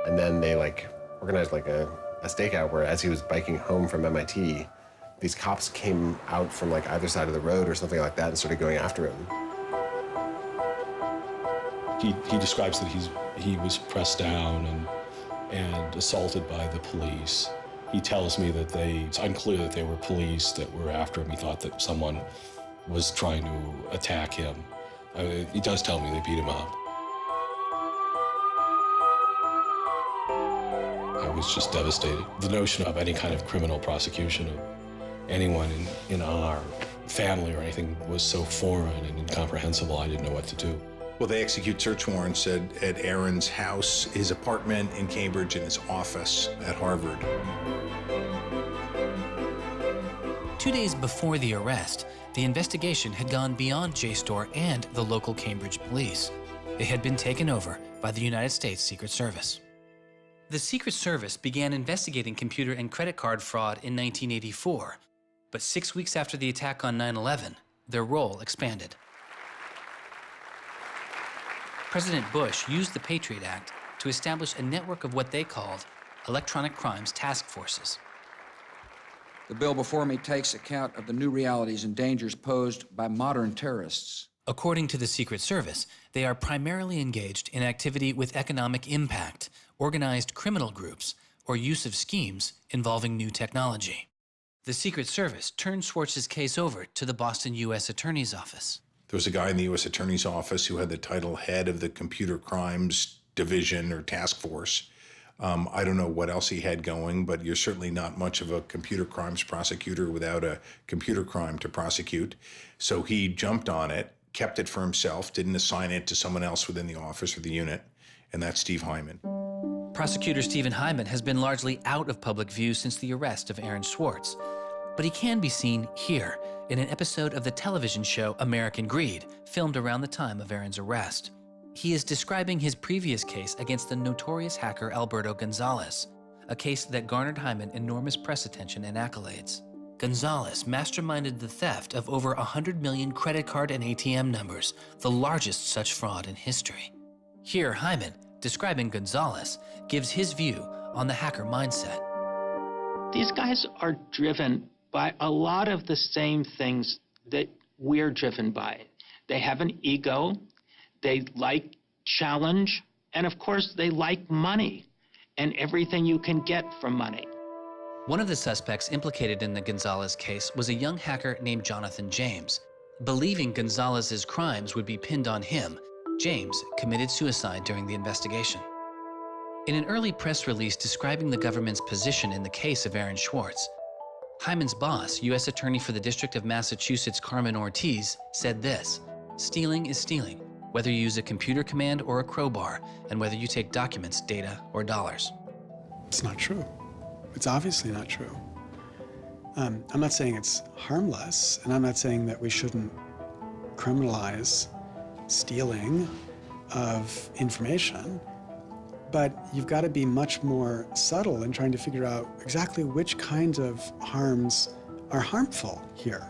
Speaker 22: And then they organized a stakeout where as he was biking home from MIT, these cops came out from either side of the road or something like that and started going after him.
Speaker 25: He describes that he was pressed down and assaulted by the police. He tells me that it's unclear that they were police that were after him. He thought that someone was trying to attack him. He does tell me they beat him up. I was just devastated. The notion of any kind of criminal prosecution of anyone in our family or anything was so foreign and incomprehensible, I didn't know what to do.
Speaker 23: Well, they execute search warrants at Aaron's house, his apartment in Cambridge, and his office at Harvard.
Speaker 16: 2 days before the arrest, the investigation had gone beyond JSTOR and the local Cambridge police. It had been taken over by the United States Secret Service. The Secret Service began investigating computer and credit card fraud in 1984, but 6 weeks after the attack on 9/11, their role expanded. President Bush used the Patriot Act to establish a network of what they called electronic crimes task forces.
Speaker 5: The bill before me takes account of the new realities and dangers posed by modern terrorists.
Speaker 16: According to the Secret Service, they are primarily engaged in activity with economic impact, organized criminal groups, or use of schemes involving new technology. The Secret Service turned Swartz's case over to the Boston U.S. Attorney's Office.
Speaker 23: There was a guy in the U.S. Attorney's Office who had the title head of the Computer Crimes Division or Task Force. I don't know what else he had going, but you're certainly not much of a computer crimes prosecutor without a computer crime to prosecute. So he jumped on it, kept it for himself, didn't assign it to someone else within the office or the unit, and that's Steve Hyman.
Speaker 16: Prosecutor Stephen Hyman has been largely out of public view since the arrest of Aaron Swartz, but he can be seen here in an episode of the television show American Greed, filmed around the time of Aaron's arrest. He is describing his previous case against the notorious hacker Alberto Gonzalez, a case that garnered Hyman enormous press attention and accolades. Gonzalez masterminded the theft of over 100 million credit card and ATM numbers, the largest such fraud in history. Here, Hyman, describing Gonzalez, gives his view on the hacker mindset.
Speaker 15: These guys are driven by a lot of the same things that we're driven by. They have an ego, they like challenge, and of course they like money and everything you can get from money.
Speaker 16: One of the suspects implicated in the Gonzalez case was a young hacker named Jonathan James. Believing Gonzalez's crimes would be pinned on him, James committed suicide during the investigation. In an early press release describing the government's position in the case of Aaron Swartz, Hyman's boss, U.S. Attorney for the District of Massachusetts Carmen Ortiz, said this: "Stealing is stealing, whether you use a computer command or a crowbar, and whether you take documents, data, or dollars."
Speaker 24: It's not true. It's obviously not true. I'm not saying it's harmless, and I'm not saying that we shouldn't criminalize stealing of information, but you've got to be much more subtle in trying to figure out exactly which kinds of harms are harmful here.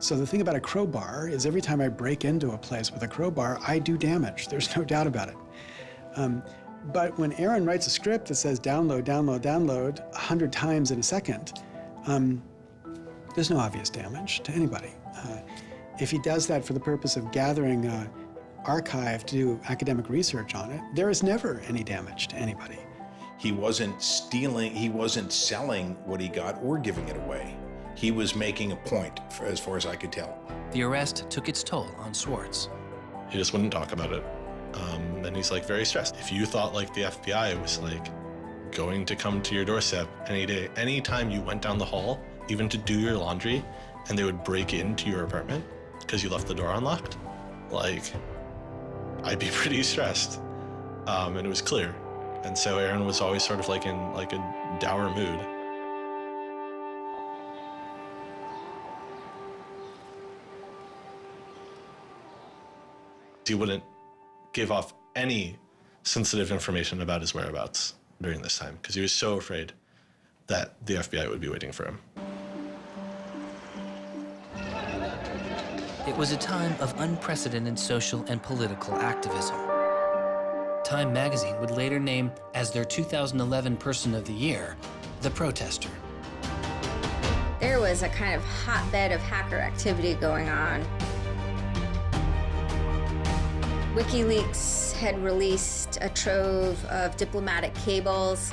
Speaker 24: So the thing about a crowbar is every time I break into a place with a crowbar, I do damage. There's no doubt about it. But when Aaron writes a script that says download, download, download 100 times in a second, there's no obvious damage to anybody. If he does that for the purpose of gathering an archive to do academic research on it, there is never any damage to anybody.
Speaker 23: He wasn't stealing, he wasn't selling what he got or giving it away. He was making a point, as far as I could tell.
Speaker 16: The arrest took its toll on Swartz.
Speaker 4: He just wouldn't talk about it. And he's like very stressed. If you thought like the FBI was like going to come to your doorstep any day, anytime you went down the hall, even to do your laundry, and they would break into your apartment because you left the door unlocked, like, I'd be pretty stressed. And it was clear. And so Aaron was always sort of like in like a dour mood. He wouldn't give off any sensitive information about his whereabouts during this time because he was so afraid that the FBI would be waiting for him.
Speaker 16: It was a time of unprecedented social and political activism. Time magazine would later name as their 2011 Person of the Year, the protester.
Speaker 18: There was a kind of hotbed of hacker activity going on. WikiLeaks had released a trove of diplomatic cables.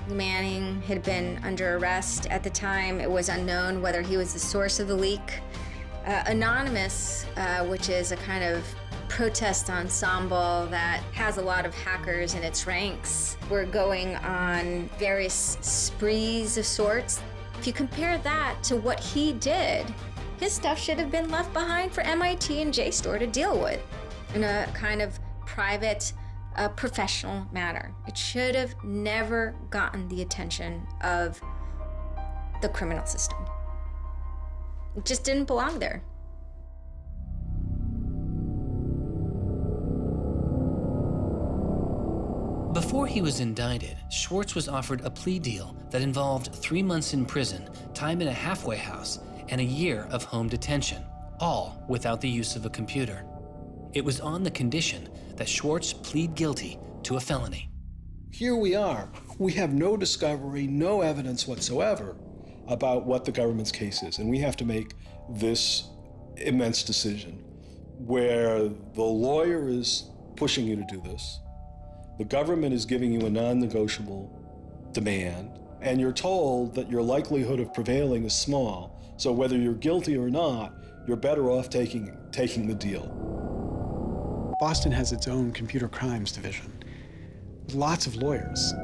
Speaker 18: Manning had been under arrest at the time. It was unknown whether he was the source of the leak. Anonymous, which is a kind of protest ensemble that has a lot of hackers in its ranks, were going on various sprees of sorts. If you compare that to what he did, his stuff should have been left behind for MIT and JSTOR to deal with. in a kind of private, professional manner. It should have never gotten the attention of the criminal system. It just didn't belong there.
Speaker 16: Before he was indicted, Swartz was offered a plea deal that involved 3 months in prison, time in a halfway house, and a year of home detention, all without the use of a computer. It was on the condition that Swartz plead guilty to a felony.
Speaker 25: Here we are. We have no discovery, no evidence whatsoever about what the government's case is, and we have to make this immense decision where the lawyer is pushing you to do this. The government is giving you a non-negotiable demand, and you're told that your likelihood of prevailing is small. So whether you're guilty or not, you're better off taking the
Speaker 24: deal. Boston has its own computer crimes division, with lots of lawyers,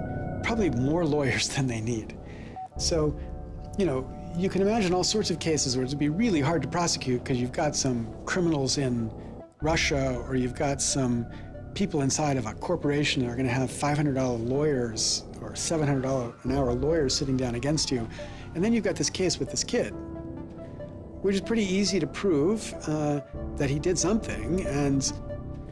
Speaker 24: probably more lawyers than they need. So, you can imagine all sorts of cases where it would be really hard to prosecute because you've got some criminals in Russia, or you've got some people inside of a corporation that are going to have $500 lawyers or $700 an hour lawyers sitting down against you. And then you've got this case with this kid, which is pretty easy to prove that he did something, and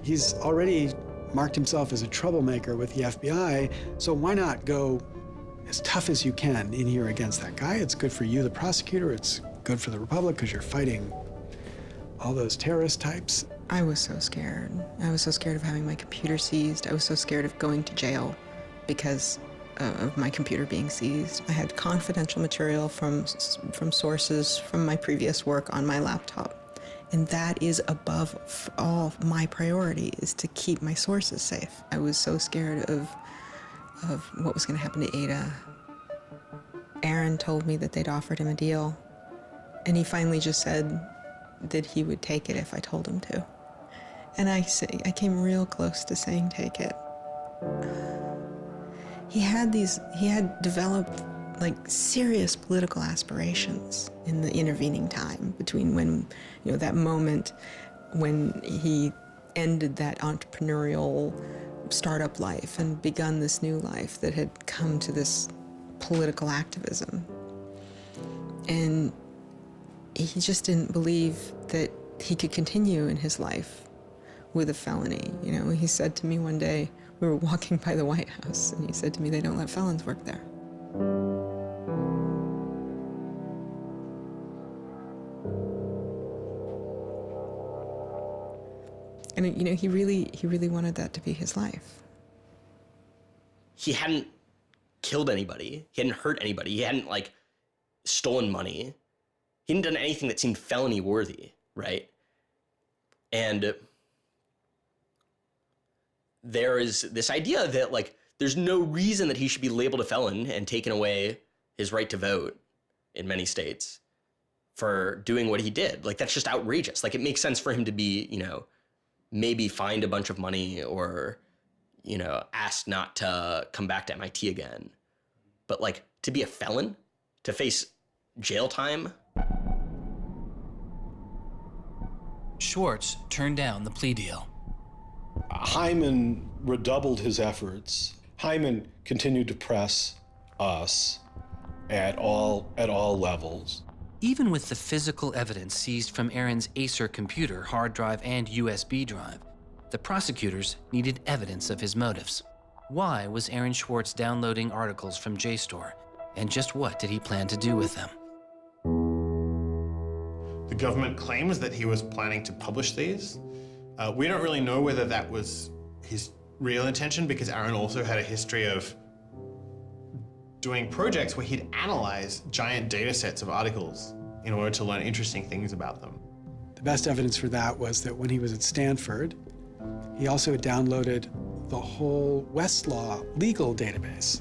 Speaker 24: he's already marked himself as a troublemaker with the FBI, so why not go as tough as you can in here against that guy? It's good for you, the prosecutor. It's good for the Republic because you're fighting all those terrorist types.
Speaker 3: I was so scared. I was so scared of having my computer seized. I was so scared of going to jail because of my computer being seized. I had confidential material from sources from my previous work on my laptop. And that is above all my priority, is to keep my sources safe. I was so scared of what was going to happen to Ada. Aaron told me that they'd offered him a deal, and he finally just said that he would take it if I told him to. And I came real close to saying take it. He had developed like serious political aspirations in the intervening time between when, that moment when he ended that entrepreneurial startup life and begun this new life that had come to this political activism. And he just didn't believe that he could continue in his life with a felony. He said to me one day, we were walking by the White House, and he said to me, they don't let felons work there. And he really wanted that to be his life.
Speaker 2: He hadn't killed anybody. He hadn't hurt anybody. He hadn't stolen money. He hadn't done anything that seemed felony worthy, right? And there is this idea that there's no reason that he should be labeled a felon and taken away his right to vote in many states for doing what he did. That's just outrageous. It makes sense for him to be, maybe fined a bunch of money or, asked not to come back to MIT again. But to be a felon, to face jail time.
Speaker 16: Swartz turned down the plea deal.
Speaker 25: Hyman redoubled his efforts. Hyman continued to press us at all levels.
Speaker 16: Even with the physical evidence seized from Aaron's Acer computer, hard drive, and USB drive, the prosecutors needed evidence of his motives. Why was Aaron Swartz downloading articles from JSTOR, and just what did he plan to do with them?
Speaker 6: The government claims that he was planning to publish these. We don't really know whether that was his real intention, because Aaron also had a history of doing projects where he'd analyze giant data sets of articles in order to learn interesting things about them.
Speaker 24: The best evidence for that was that when he was at Stanford, he also downloaded the whole Westlaw legal database.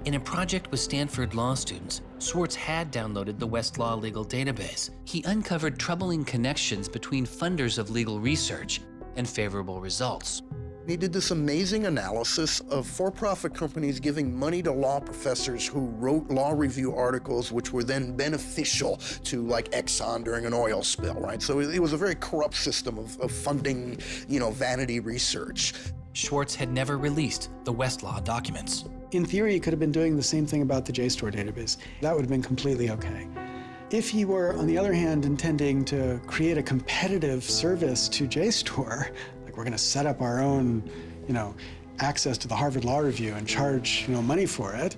Speaker 16: In a project with Stanford law students, Swartz had downloaded the Westlaw legal database. He uncovered troubling connections between funders of legal research and favorable results.
Speaker 9: He did this amazing analysis of for-profit companies giving money to law professors who wrote law review articles which were then beneficial to like Exxon during an oil spill, right? So it was a very corrupt system of funding, vanity research.
Speaker 16: Swartz had never released the Westlaw documents.
Speaker 24: In theory, he could have been doing the same thing about the JSTOR database. That would have been completely okay. If he were, on the other hand, intending to create a competitive service to JSTOR, like we're going to set up our own, access to the Harvard Law Review and charge, money for it,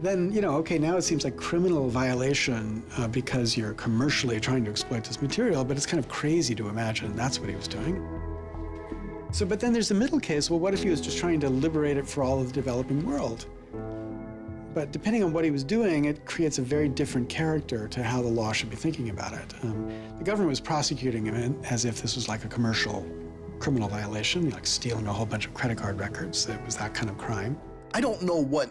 Speaker 24: then, okay, now it seems like criminal violation because you're commercially trying to exploit this material, but it's kind of crazy to imagine that's what he was doing. So, but then there's the middle case. Well, what if he was just trying to liberate it for all of the developing world? But depending on what he was doing, it creates a very different character to how the law should be thinking about it. The government was prosecuting him as if this was like a commercial criminal violation, like stealing a whole bunch of credit card records. It was that kind of crime.
Speaker 9: I don't know what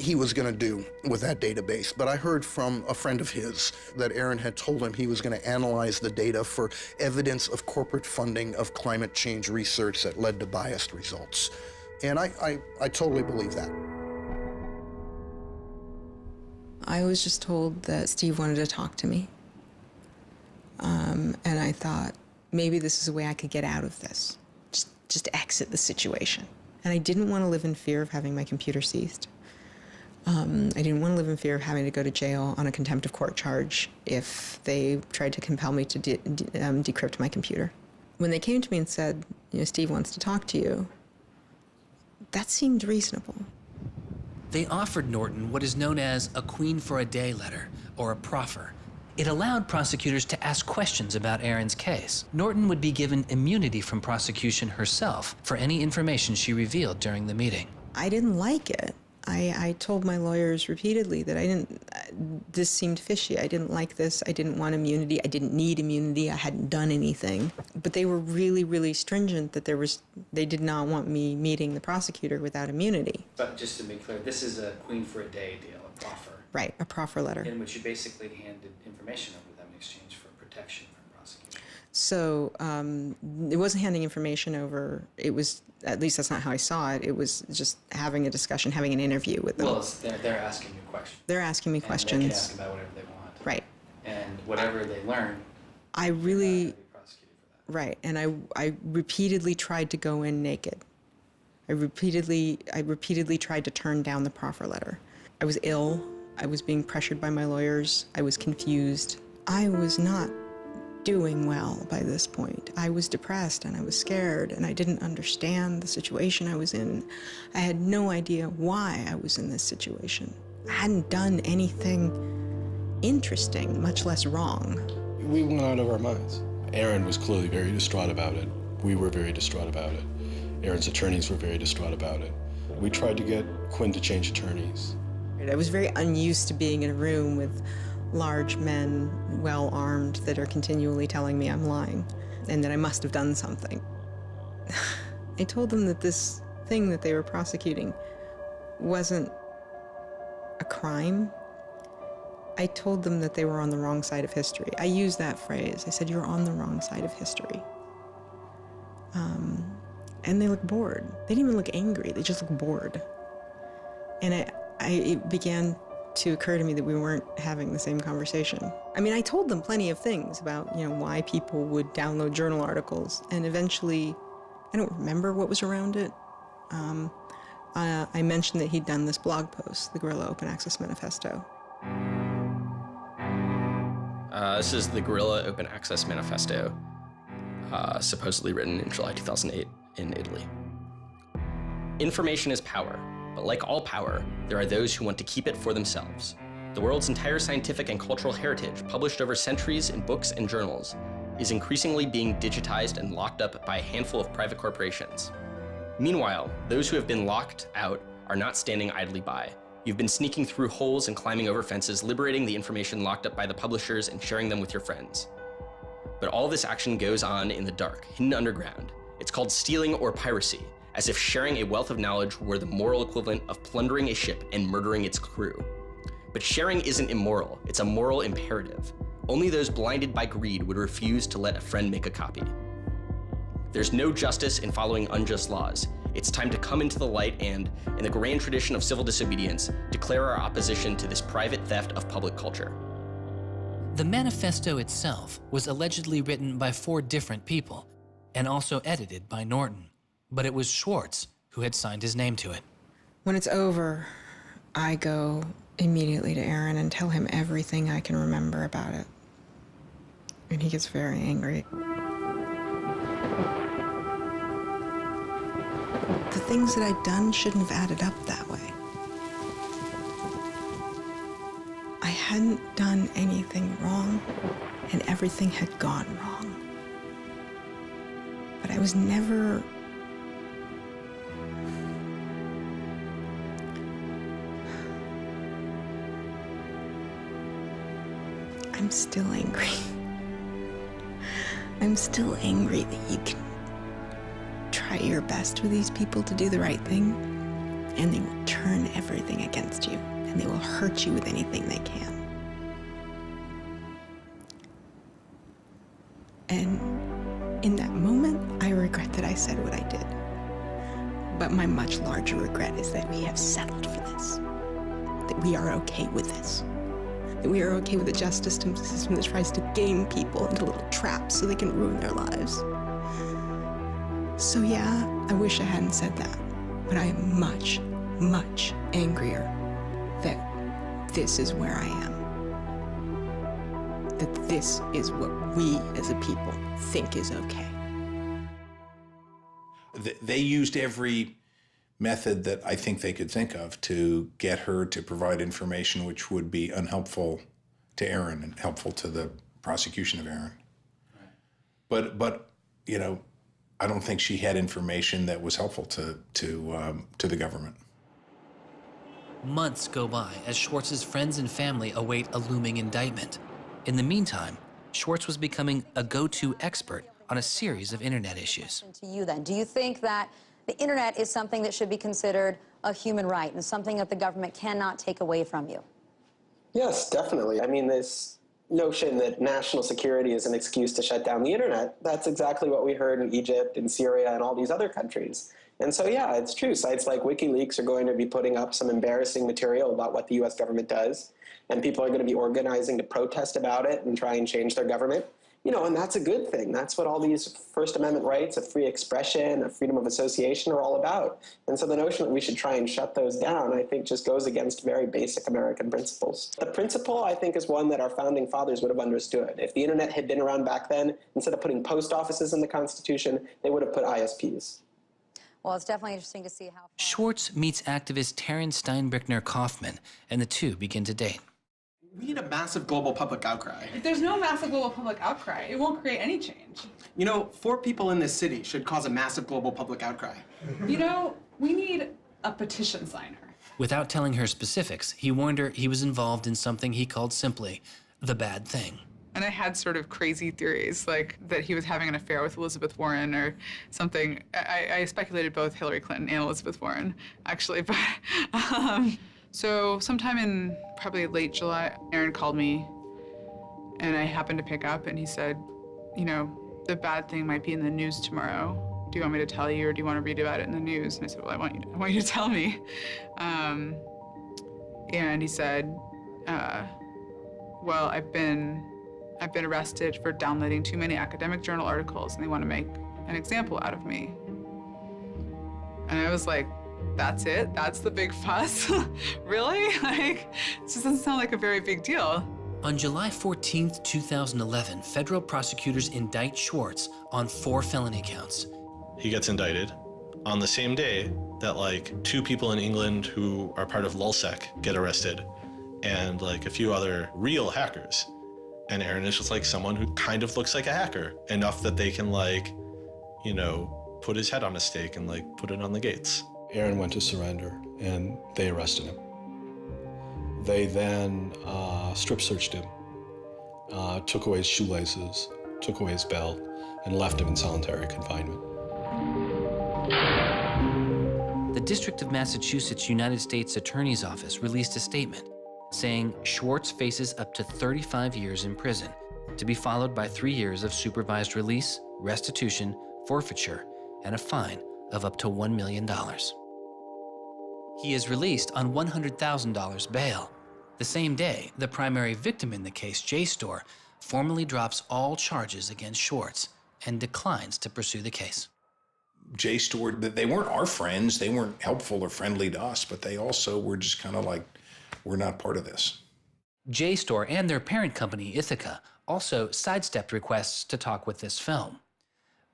Speaker 9: he was going to do with that database, but I heard from a friend of his that Aaron had told him he was going to analyze the data for evidence of corporate funding of climate change research that led to biased results. And I totally believe that.
Speaker 3: I was just told that Steve wanted to talk to me. And I thought, maybe this is a way I could get out of this. Just exit the situation. And I didn't want to live in fear of having my computer seized. I didn't want to live in fear of having to go to jail on a contempt of court charge if they tried to compel me to decrypt my computer. When they came to me and said, Steve wants to talk to you, that seemed reasonable.
Speaker 16: They offered Norton what is known as a Queen for a Day letter, or a proffer. It allowed prosecutors to ask questions about Aaron's case. Norton would be given immunity from prosecution herself for any information she revealed during the meeting.
Speaker 3: I didn't like it. I told my lawyers repeatedly that this seemed fishy. I didn't like this. I didn't want immunity. I didn't need immunity. I hadn't done anything. But they were really, really stringent that they did not want me meeting the prosecutor without immunity.
Speaker 7: But just to be clear, this is a Queen for a Day deal, a proffer.
Speaker 3: Right, a proffer letter.
Speaker 7: In which you basically handed information over to them in exchange for protection from prosecution.
Speaker 3: So it wasn't handing information over. It was, at least that's not how I saw it. It was just having a discussion, having an interview with them.
Speaker 7: Well, they're asking you questions.
Speaker 3: They're asking me questions.
Speaker 7: They can ask about whatever they want.
Speaker 3: Right.
Speaker 7: And whatever they learn,
Speaker 3: I really, right. And I repeatedly tried to go in naked. I repeatedly tried to turn down the proffer letter. I was ill. I was being pressured by my lawyers. I was confused. I was not doing well by this point. I was depressed and I was scared and I didn't understand the situation I was in. I had no idea why I was in this situation. I hadn't done anything interesting, much less wrong.
Speaker 25: We went out of our minds. Aaron was clearly very distraught about it. We were very distraught about it. Aaron's attorneys were very distraught about it. We tried to get Quinn to change attorneys.
Speaker 3: I was very unused to being in a room with large men, well-armed, that are continually telling me I'm lying and that I must have done something. I told them that this thing that they were prosecuting wasn't a crime. I told them that they were on the wrong side of history. I used that phrase. I said, you're on the wrong side of history. And they looked bored. They didn't even look angry. They just looked bored. And it began to occur to me that we weren't having the same conversation. I mean, I told them plenty of things about, why people would download journal articles, and eventually, I don't remember what was around it. I mentioned that he'd done this blog post, the Guerrilla Open Access Manifesto.
Speaker 2: This is the Guerrilla Open Access Manifesto, supposedly written in July 2008 in Italy. Information is power. But like all power, there are those who want to keep it for themselves. The world's entire scientific and cultural heritage, published over centuries in books and journals, is increasingly being digitized and locked up by a handful of private corporations. Meanwhile, those who have been locked out are not standing idly by. You've been sneaking through holes and climbing over fences, liberating the information locked up by the publishers and sharing them with your friends. But all this action goes on in the dark, hidden underground. It's called stealing or piracy, as if sharing a wealth of knowledge were the moral equivalent of plundering a ship and murdering its crew. But sharing isn't immoral, it's a moral imperative. Only those blinded by greed would refuse to let a friend make a copy. There's no justice in following unjust laws. it's time to come into the light and, in the grand tradition of civil disobedience, declare our opposition to this private theft of public culture.
Speaker 16: The manifesto itself was allegedly written by 4 different people and also edited by Norton, but it was Swartz who had signed his name to it.
Speaker 3: When it's over, I go immediately to Aaron and tell him everything I can remember about it. And he gets very angry. The things that I'd done shouldn't have added up that way. I hadn't done anything wrong, and everything had gone wrong. But I was never... I'm still angry. I'm still angry that you can try your best with these people to do the right thing, and they will turn everything against you, and they will hurt you with anything they can. And in that moment, I regret that I said what I did. But my much larger regret is that we have settled for this, that we are okay with this. That we are okay with a justice system that tries to game people into little traps so they can ruin their lives. So yeah, I wish I hadn't said that, but I am much, much angrier that this is where I am. That this is what we as a people think is okay.
Speaker 23: They used every method that I think they could think of to get her to provide information which would be unhelpful to Aaron and helpful to the prosecution of Aaron. Right. But you know, I don't think she had information that was helpful to the government.
Speaker 16: Months go by as Schwartz's friends and family await a looming indictment. In the meantime, Swartz was becoming a go-to expert on a series of internet issues.
Speaker 8: To you then, do you think that the internet is something that should be considered a human right and something that the government cannot take away from you?
Speaker 12: Yes, definitely. I mean, this notion that national security is an excuse to shut down the internet, that's exactly what we heard in Egypt and Syria and all these other countries. And so, yeah, it's true. Sites like WikiLeaks are going to be putting up some embarrassing material about what the U.S. government does, and people are going to be organizing to protest about it and try and change their government. You know, and that's a good thing. That's what all these First Amendment rights of free expression, of freedom of association are all about. And so the notion that we should try and shut those down, I think, just goes against very basic American principles. The principle, I think, is one that our founding fathers would have understood. If the internet had been around back then, instead of putting post offices in the Constitution, they would have put ISPs.
Speaker 8: Well, it's definitely interesting to see how...
Speaker 16: Swartz meets activist Taryn Steinbrickner Kaufman, and the two begin to date.
Speaker 1: We need a massive global public outcry.
Speaker 11: If there's no massive global public outcry, it won't create any change.
Speaker 1: You know, 4 people in this city should cause a massive global public outcry.
Speaker 11: You know, we need a petition signer.
Speaker 16: Without telling her specifics, he warned her he was involved in something he called simply the bad thing.
Speaker 11: And I had sort of crazy theories, like that he was having an affair with Elizabeth Warren or something. I speculated both Hillary Clinton and Elizabeth Warren, actually, but so sometime in probably late July, Aaron called me, and I happened to pick up, and he said, you know, the bad thing might be in the news tomorrow. Do you want me to tell you, or do you want to read about it in the news? And I said, well, I want you to tell me. And he said, well, I've been arrested for downloading too many academic journal articles, and they want to make an example out of me. And I was like, that's it? That's the big fuss? Really? Like, this doesn't sound like a very big deal.
Speaker 16: On July 14th, 2011, federal prosecutors indict Swartz on 4 felony counts.
Speaker 4: He gets indicted on the same day that like 2 people in England who are part of LulzSec get arrested, and like a few other real hackers. And Aaron is just like someone who kind of looks like a hacker, enough that they can like, you know, put his head on a stake and like put it on the gates.
Speaker 25: Aaron went to surrender, and they arrested him. They then strip searched him, took away his shoelaces, took away his belt, and left him in solitary confinement.
Speaker 16: The District of Massachusetts United States Attorney's Office released a statement saying Swartz faces up to 35 years in prison, to be followed by 3 years of supervised release, restitution, forfeiture, and a fine of up to $1 million. He is released on $100,000 bail. The same day, the primary victim in the case, JSTOR, formally drops all charges against Swartz and declines to pursue the case.
Speaker 23: JSTOR, they weren't our friends, they weren't helpful or friendly to us, but they also were just kind of like, we're not part of this.
Speaker 16: JSTOR and their parent company, Ithaca, also sidestepped requests to talk with this film.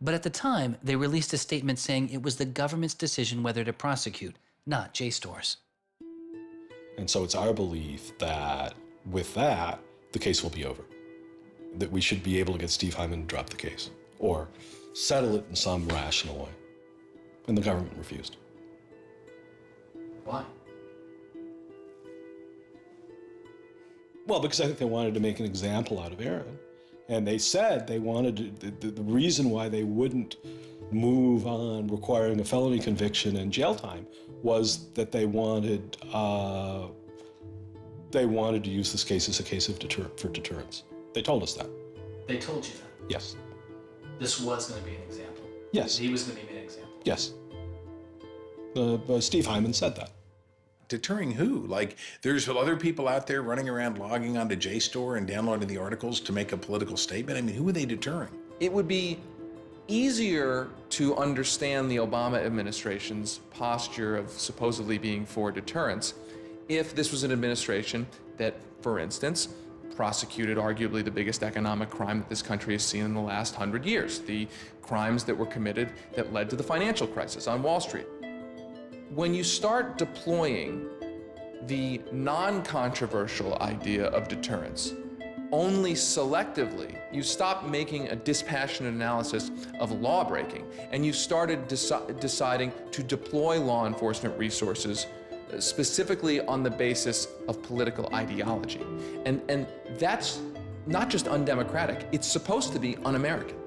Speaker 16: But at the time, they released a statement saying it was the government's decision whether to prosecute, not JSTOR's.
Speaker 25: And so it's our belief that with that, the case will be over. That we should be able to get Steve Hyman to drop the case or settle it in some rational way. And the government refused.
Speaker 16: Why?
Speaker 25: Well, because I think they wanted to make an example out of Aaron. And they said they wanted to, the reason why they wouldn't move on requiring a felony conviction and jail time was that they wanted to use this case as a case of for deterrence. They told us that.
Speaker 16: They told you that?
Speaker 25: Yes.
Speaker 16: This was going to be an example?
Speaker 25: Yes.
Speaker 16: He was going to be an example?
Speaker 25: Yes. Steve Hyman said that.
Speaker 23: Deterring who? Like, there's other people out there running around logging onto JSTOR and downloading the articles to make a political statement? I mean, who are they deterring?
Speaker 13: It would be easier to understand the Obama administration's posture of supposedly being for deterrence if this was an administration that, for instance, prosecuted arguably the biggest economic crime that this country has seen in the last 100 years, the crimes that were committed that led to the financial crisis on Wall Street. When you start deploying the non-controversial idea of deterrence only selectively, you stop making a dispassionate analysis of lawbreaking, and you started deciding to deploy law enforcement resources specifically on the basis of political ideology. And that's not just undemocratic, it's supposed to be un-American.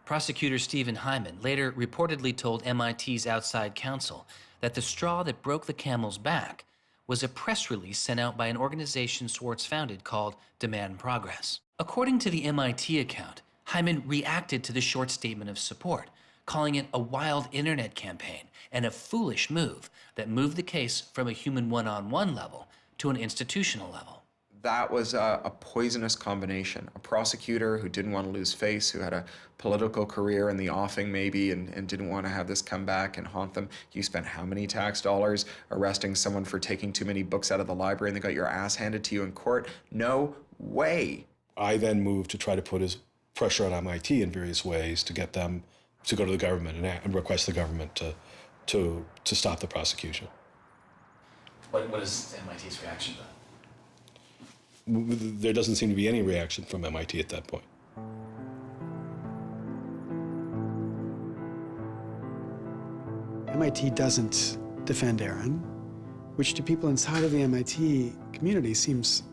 Speaker 16: Prosecutor Stephen Hyman later reportedly told MIT's outside counsel that the straw that broke the camel's back was a press release sent out by an organization Swartz founded called Demand Progress. According to the MIT account, Hyman reacted to the short statement of support, calling it a wild internet campaign and a foolish move that moved the case from a human one-on-one level to an institutional level.
Speaker 14: That was a poisonous combination. A prosecutor who didn't want to lose face, who had a political career in the offing maybe, and didn't want to have this come back and haunt them. You spent how many tax dollars arresting someone for taking too many books out of the library and they got your ass handed to you in court? No way.
Speaker 25: I then moved to try to put pressure on MIT in various ways to get them to go to the government and request the government to stop the prosecution.
Speaker 16: What is MIT's reaction to that?
Speaker 25: There doesn't seem to be any reaction from MIT at that point.
Speaker 24: MIT doesn't defend Aaron, which to people inside of the MIT community seems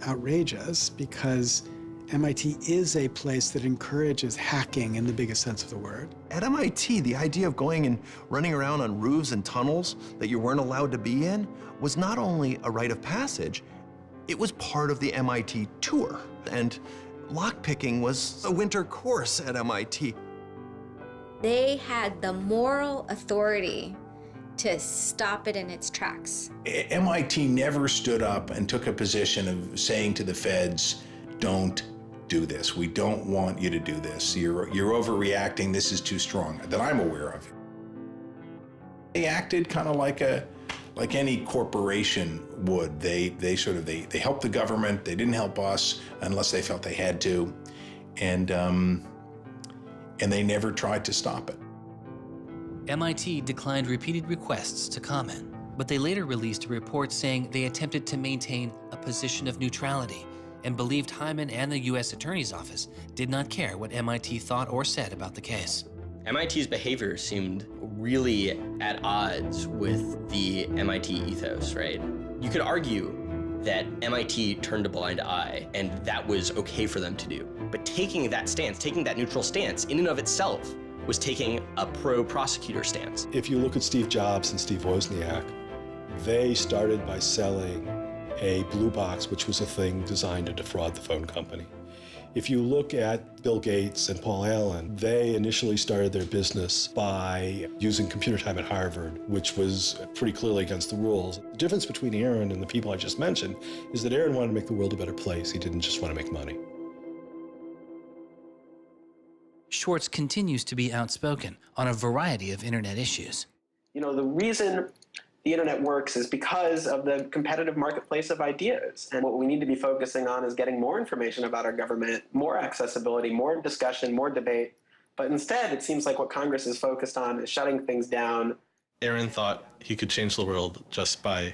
Speaker 24: outrageous because MIT is a place that encourages hacking in the biggest sense of the word.
Speaker 17: At MIT, the idea of going and running around on roofs and tunnels that you weren't allowed to be in was not only a rite of passage, it was part of the MIT tour. And lockpicking was a winter course at MIT.
Speaker 18: They had the moral authority to stop it in its tracks.
Speaker 23: MIT never stood up and took a position of saying to the feds, don't do this. We don't want you to do this. You're overreacting. This is too strong, that I'm aware of. They acted kind of like any corporation would. They helped the government. They didn't help us unless they felt they had to, and they never tried to stop it.
Speaker 16: MIT declined repeated requests to comment, but they later released a report saying they attempted to maintain a position of neutrality and believed Hyman and the U.S. Attorney's Office did not care what MIT thought or said about the case.
Speaker 2: MIT's behavior seemed really at odds with the MIT ethos, right? You could argue that MIT turned a blind eye and that was okay for them to do. But taking that stance, taking that neutral stance in and of itself was taking a pro-prosecutor stance.
Speaker 25: If you look at Steve Jobs and Steve Wozniak, they started by selling a blue box, which was a thing designed to defraud the phone company. If you look at Bill Gates and Paul Allen, they initially started their business by using computer time at Harvard, which was pretty clearly against the rules. The difference between Aaron and the people I just mentioned is that Aaron wanted to make the world a better place. He didn't just want to make money.
Speaker 16: Swartz continues to be outspoken on a variety of internet issues.
Speaker 12: You know, the reason the internet works is because of the competitive marketplace of ideas. And what we need to be focusing on is getting more information about our government, more accessibility, more discussion, more debate. But instead, it seems like what Congress is focused on is shutting things down.
Speaker 4: Aaron thought he could change the world just by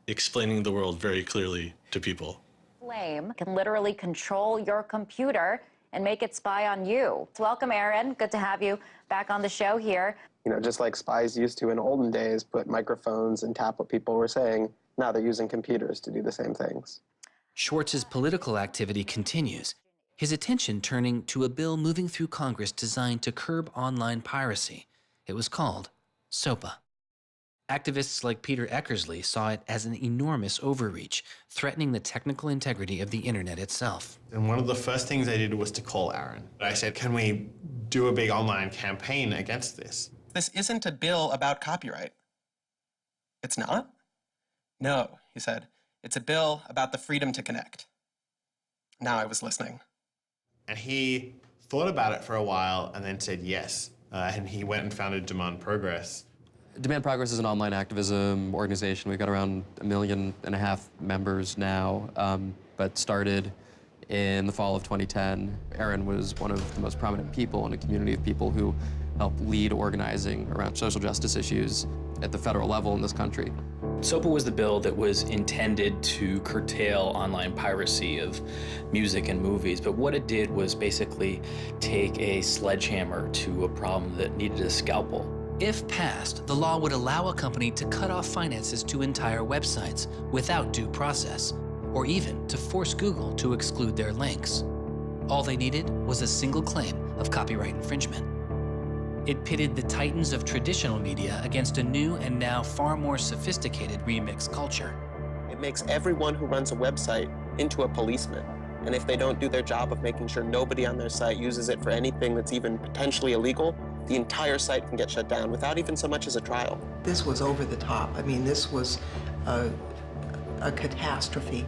Speaker 4: explaining the world very clearly to people.
Speaker 10: Flame can literally control your computer and make it spy on you. Welcome, Aaron. Good to have you back on the show here.
Speaker 12: You know, just like spies used to in olden days, put microphones and tap what people were saying, now they're using computers to do the same things.
Speaker 16: Schwartz's political activity continues, his attention turning to a bill moving through Congress designed to curb online piracy. It was called SOPA. Activists like Peter Eckersley saw it as an enormous overreach, threatening the technical integrity of the internet itself.
Speaker 19: And one of the first things I did was to call Aaron. I said, can we do a big online campaign against this?
Speaker 12: This isn't a bill about copyright. It's not? No, he said. It's a bill about the freedom to connect. Now I was listening.
Speaker 19: And he thought about it for a while and then said yes. And he went and founded Demand Progress.
Speaker 20: Demand Progress is an online activism organization. We've got around 1.5 million members now, but started in the fall of 2010. Aaron was one of the most prominent people in a community of people who helped lead organizing around social justice issues at the federal level in this country.
Speaker 21: SOPA was the bill that was intended to curtail online piracy of music and movies, but what it did was basically take a sledgehammer to a problem that needed a scalpel.
Speaker 16: If passed, the law would allow a company to cut off finances to entire websites without due process, or even to force Google to exclude their links. All they needed was a single claim of copyright infringement. It pitted the titans of traditional media against a new and now far more sophisticated remix culture.
Speaker 12: It makes everyone who runs a website into a policeman. And if they don't do their job of making sure nobody on their site uses it for anything that's even potentially illegal, the entire site can get shut down without even so much as a trial.
Speaker 22: This was over the top. I mean, this was a catastrophe.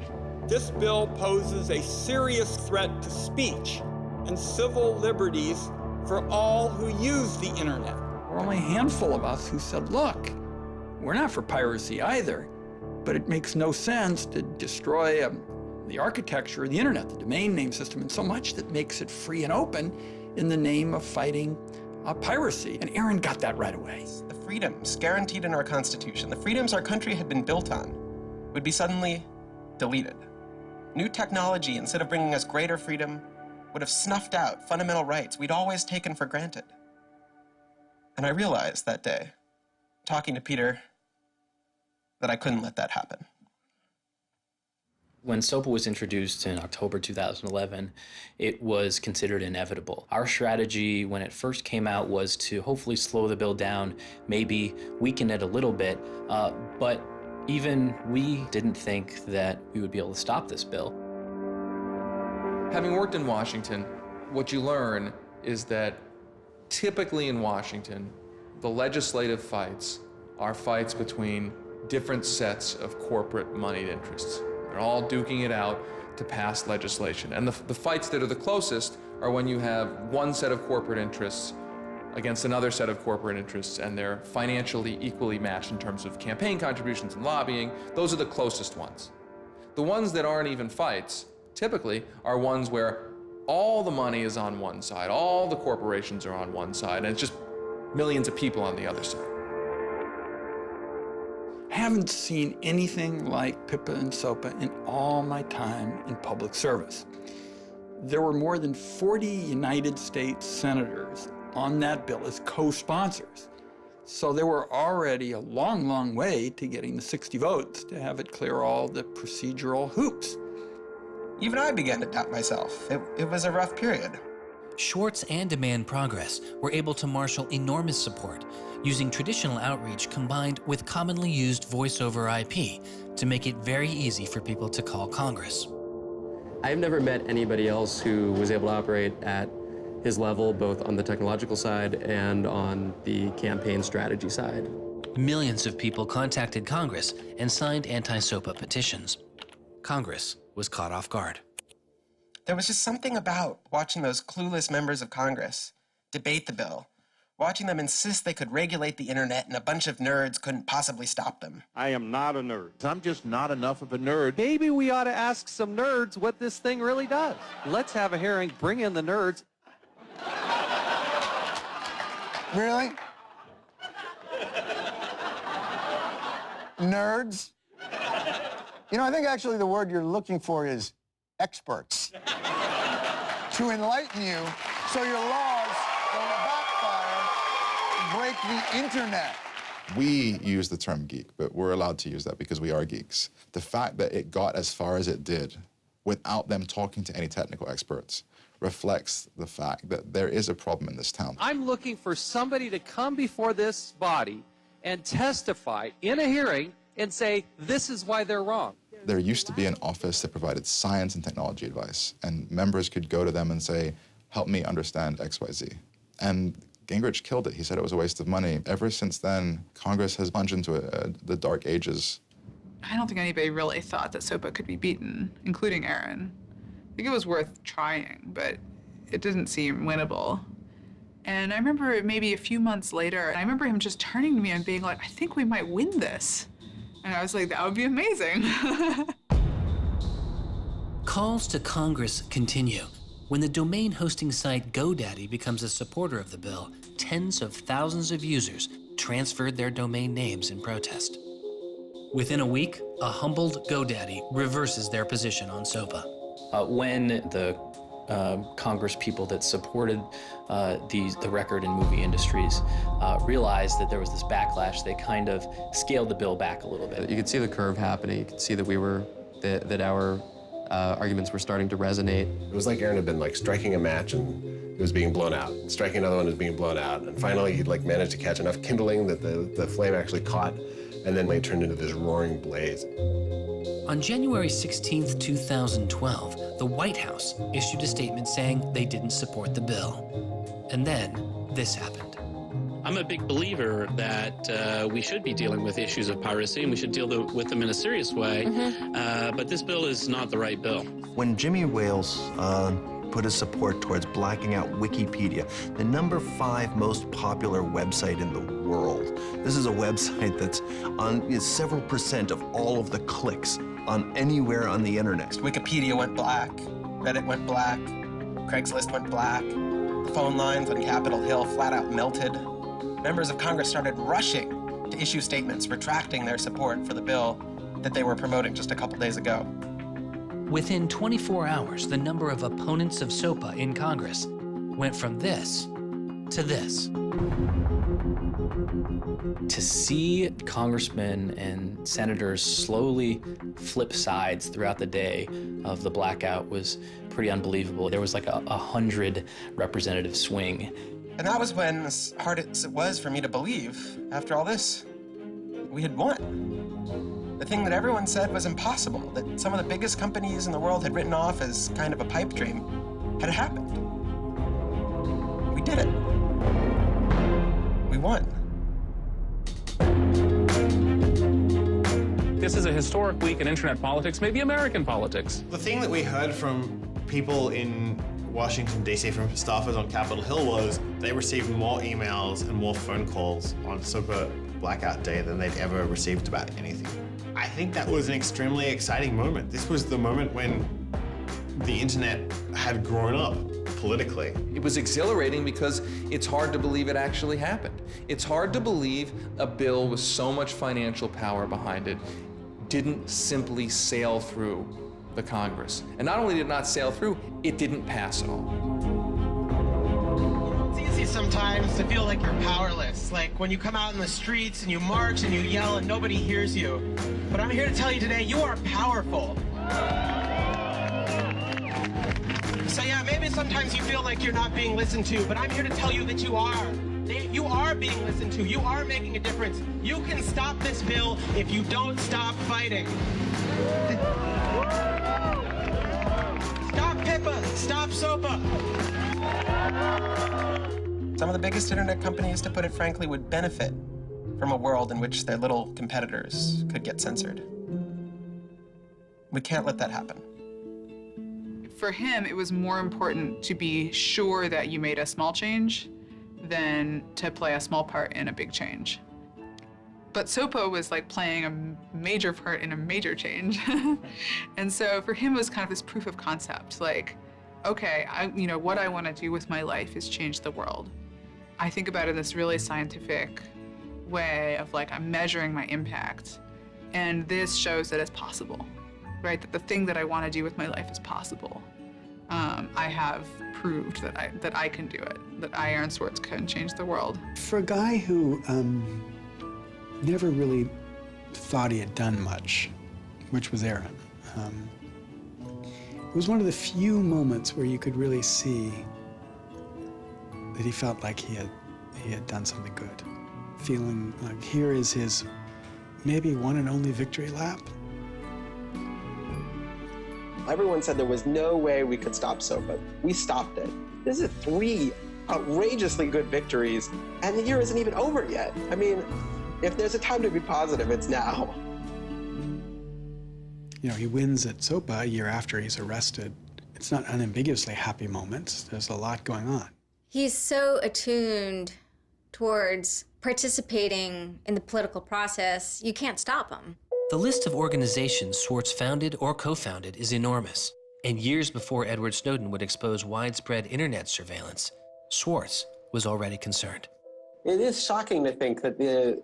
Speaker 26: This bill poses a serious threat to speech and civil liberties for all who use the internet. There were only a handful of us who said, look, we're not for piracy either, but it makes no sense to destroy the architecture of the internet, the domain name system, and so much that makes it free and open in the name of fighting piracy. And Aaron got that right away.
Speaker 12: The freedoms guaranteed in our Constitution, the freedoms our country had been built on, would be suddenly deleted. New technology, instead of bringing us greater freedom, would have snuffed out fundamental rights we'd always taken for granted. And I realized that day, talking to Peter, that I couldn't let that happen.
Speaker 21: When SOPA was introduced in October 2011, it was considered inevitable. Our strategy when it first came out was to hopefully slow the bill down, maybe weaken it a little bit, but even we didn't think that we would be able to stop this bill.
Speaker 13: Having worked in Washington, what you learn is that typically in Washington, the legislative fights are fights between different sets of corporate moneyed interests. They're all duking it out to pass legislation. And the fights that are the closest are when you have one set of corporate interests against another set of corporate interests, and they're financially equally matched in terms of campaign contributions and lobbying. Those are the closest ones. The ones that aren't even fights, typically, are ones where all the money is on one side, all the corporations are on one side, and it's just millions of people on the other side.
Speaker 26: Haven't seen anything like PIPA and SOPA in all my time in public service. There were more than 40 United States senators on that bill as co-sponsors. So there were already a long, long way to getting the 60 votes to have it clear all the procedural hoops.
Speaker 12: Even I began to doubt myself. It was a rough period.
Speaker 16: Swartz and Demand Progress were able to marshal enormous support, using traditional outreach combined with commonly used voice over IP to make it very easy for people to call Congress.
Speaker 20: I've never met anybody else who was able to operate at his level, both on the technological side and on the campaign strategy side.
Speaker 16: Millions of people contacted Congress and signed anti-SOPA petitions. Congress was caught off guard.
Speaker 12: There was just something about watching those clueless members of Congress debate the bill, watching them insist they could regulate the internet and a bunch of nerds couldn't possibly stop them.
Speaker 3: I am not a nerd. I'm just not enough of a nerd. Maybe we ought to ask some nerds what this thing really does. Let's have a hearing, bring in the nerds.
Speaker 5: Really? Nerds? You know, I think actually the word you're looking for is experts. To enlighten you so your laws don't backfire, break the internet.
Speaker 6: We use the term geek, but we're allowed to use that because we are geeks. The fact that it got as far as it did without them talking to any technical experts reflects the fact that there is a problem in this town.
Speaker 3: I'm looking for somebody to come before this body and testify in a hearing and say, this is why they're wrong.
Speaker 6: There used to be an office that provided science and technology advice, and members could go to them and say, help me understand XYZ. And Gingrich killed it. He said it was a waste of money. Ever since then, Congress has plunged into the dark ages.
Speaker 11: I don't think anybody really thought that SOPA could be beaten, including Aaron. I think it was worth trying, but it didn't seem winnable. And I remember maybe a few months later, I remember him just turning to me and being like, I think we might win this. And I was like, that would be amazing.
Speaker 16: Calls to Congress continue. When the domain hosting site GoDaddy becomes a supporter of the bill, tens of thousands of users transferred their domain names in protest. Within a week, a humbled GoDaddy reverses their position on SOPA.
Speaker 21: When the Congress people that supported the record and movie industries realized that there was this backlash, they kind of scaled the bill back a little bit.
Speaker 20: You could see the curve happening. You could see that that our arguments were starting to resonate.
Speaker 7: It was like Aaron had been like striking a match and it was being blown out. Striking another one was being blown out. And finally he'd like managed to catch enough kindling that the flame actually caught, and then it turned into this roaring blaze.
Speaker 16: On January 16, 2012, the White House issued a statement saying they didn't support the bill. And then this happened.
Speaker 9: I'm a big believer that we should be dealing with issues of piracy and we should deal with them in a serious way. But this bill is not the right bill.
Speaker 17: When Jimmy Wales put his support towards blacking out Wikipedia, the #5 most popular website in the world. This is a website that's on several % of all of the clicks on anywhere on the internet.
Speaker 12: Wikipedia went black, Reddit went black, Craigslist went black, the phone lines on Capitol Hill flat out melted. Members of Congress started rushing to issue statements retracting their support for the bill that they were promoting just a couple days ago.
Speaker 16: Within 24 hours, the number of opponents of SOPA in Congress went from this to this.
Speaker 21: To see congressmen and senators slowly flip sides throughout the day of the blackout was pretty unbelievable. There was like a 100 representative swing.
Speaker 12: And that was when, as hard as it was for me to believe, after all this, we had won. The thing that everyone said was impossible, that some of the biggest companies in the world had written off as kind of a pipe dream, had happened. We did it. We won.
Speaker 15: This is a historic week in internet politics, maybe American politics.
Speaker 19: The thing that we heard from people in Washington, D.C., from staffers on Capitol Hill was they received more emails and more phone calls on SOPA blackout day than they'd ever received about anything. I think that was an extremely exciting moment. This was the moment when the internet had grown up politically.
Speaker 13: It was exhilarating because it's hard to believe it actually happened. It's hard to believe a bill with so much financial power behind it didn't simply sail through the Congress. And not only did it not sail through, it didn't pass at all.
Speaker 12: It's easy sometimes to feel like you're powerless, like when you come out in the streets and you march and you yell and nobody hears you. But I'm here to tell you today, you are powerful. So yeah, maybe sometimes you feel like you're not being listened to, but I'm here to tell you that you are. You are being listened to. You are making a difference. You can stop this bill if you don't stop fighting. SOPA! Stop SOPA! Some of the biggest internet companies, to put it frankly, would benefit from a world in which their little competitors could get censored. We can't let that happen.
Speaker 11: For him, it was more important to be sure that you made a small change than to play a small part in a big change. But SOPA was like playing a major part in a major change. And so for him, it was kind of this proof of concept, like, okay, what I want to do with my life is change the world. I think about it in this really scientific way of like, I'm measuring my impact. And this shows that it's possible, right? That the thing that I want to do with my life is possible. I have proved that I can do it, that I, Aaron Swartz, can change the world.
Speaker 1: For a guy who never really thought he had done much, which was Aaron, it was one of the few moments where you could really see that he felt like he had done something good. Feeling like here is his maybe one and only victory lap.
Speaker 12: Everyone said there was no way we could stop SOPA. We stopped it. This is 3 outrageously good victories, and the year isn't even over yet. I mean, if there's a time to be positive, it's now.
Speaker 1: You know, he wins at SOPA a year after he's arrested. It's not unambiguously happy moments. There's a lot going on.
Speaker 8: He's so attuned towards participating in the political process, you can't stop him.
Speaker 16: The list of organizations Swartz founded or co-founded is enormous. And years before Edward Snowden would expose widespread internet surveillance, Swartz was already concerned.
Speaker 12: It is shocking to think that the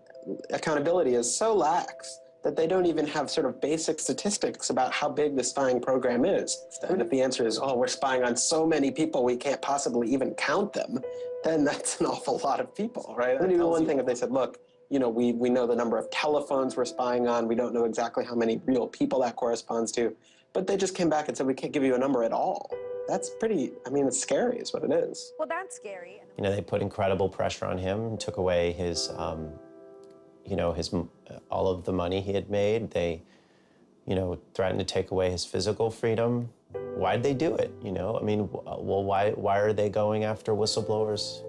Speaker 12: accountability is so lax that they don't even have sort of basic statistics about how big the spying program is. And if the answer is, oh, we're spying on so many people we can't possibly even count them, then that's an awful lot of people, right? It would be one thing if they said, look, we know the number of telephones we're spying on, we don't know exactly how many real people that corresponds to, but they just came back and said, we can't give you a number at all. That's pretty, it's scary is what it is.
Speaker 8: Well, that's scary.
Speaker 14: They put incredible pressure on him, took away his, all of the money he had made. They, threatened to take away his physical freedom. Why'd they do it, Well, why are they going after whistleblowers,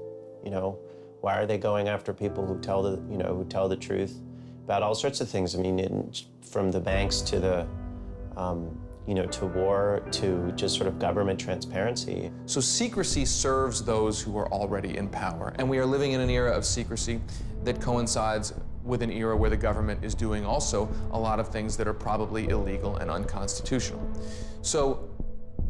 Speaker 14: Why are they going after people who tell the truth about all sorts of things? From the banks to the, to war, to just sort of government transparency.
Speaker 13: So secrecy serves those who are already in power. And we are living in an era of secrecy that coincides with an era where the government is doing also a lot of things that are probably illegal and unconstitutional. So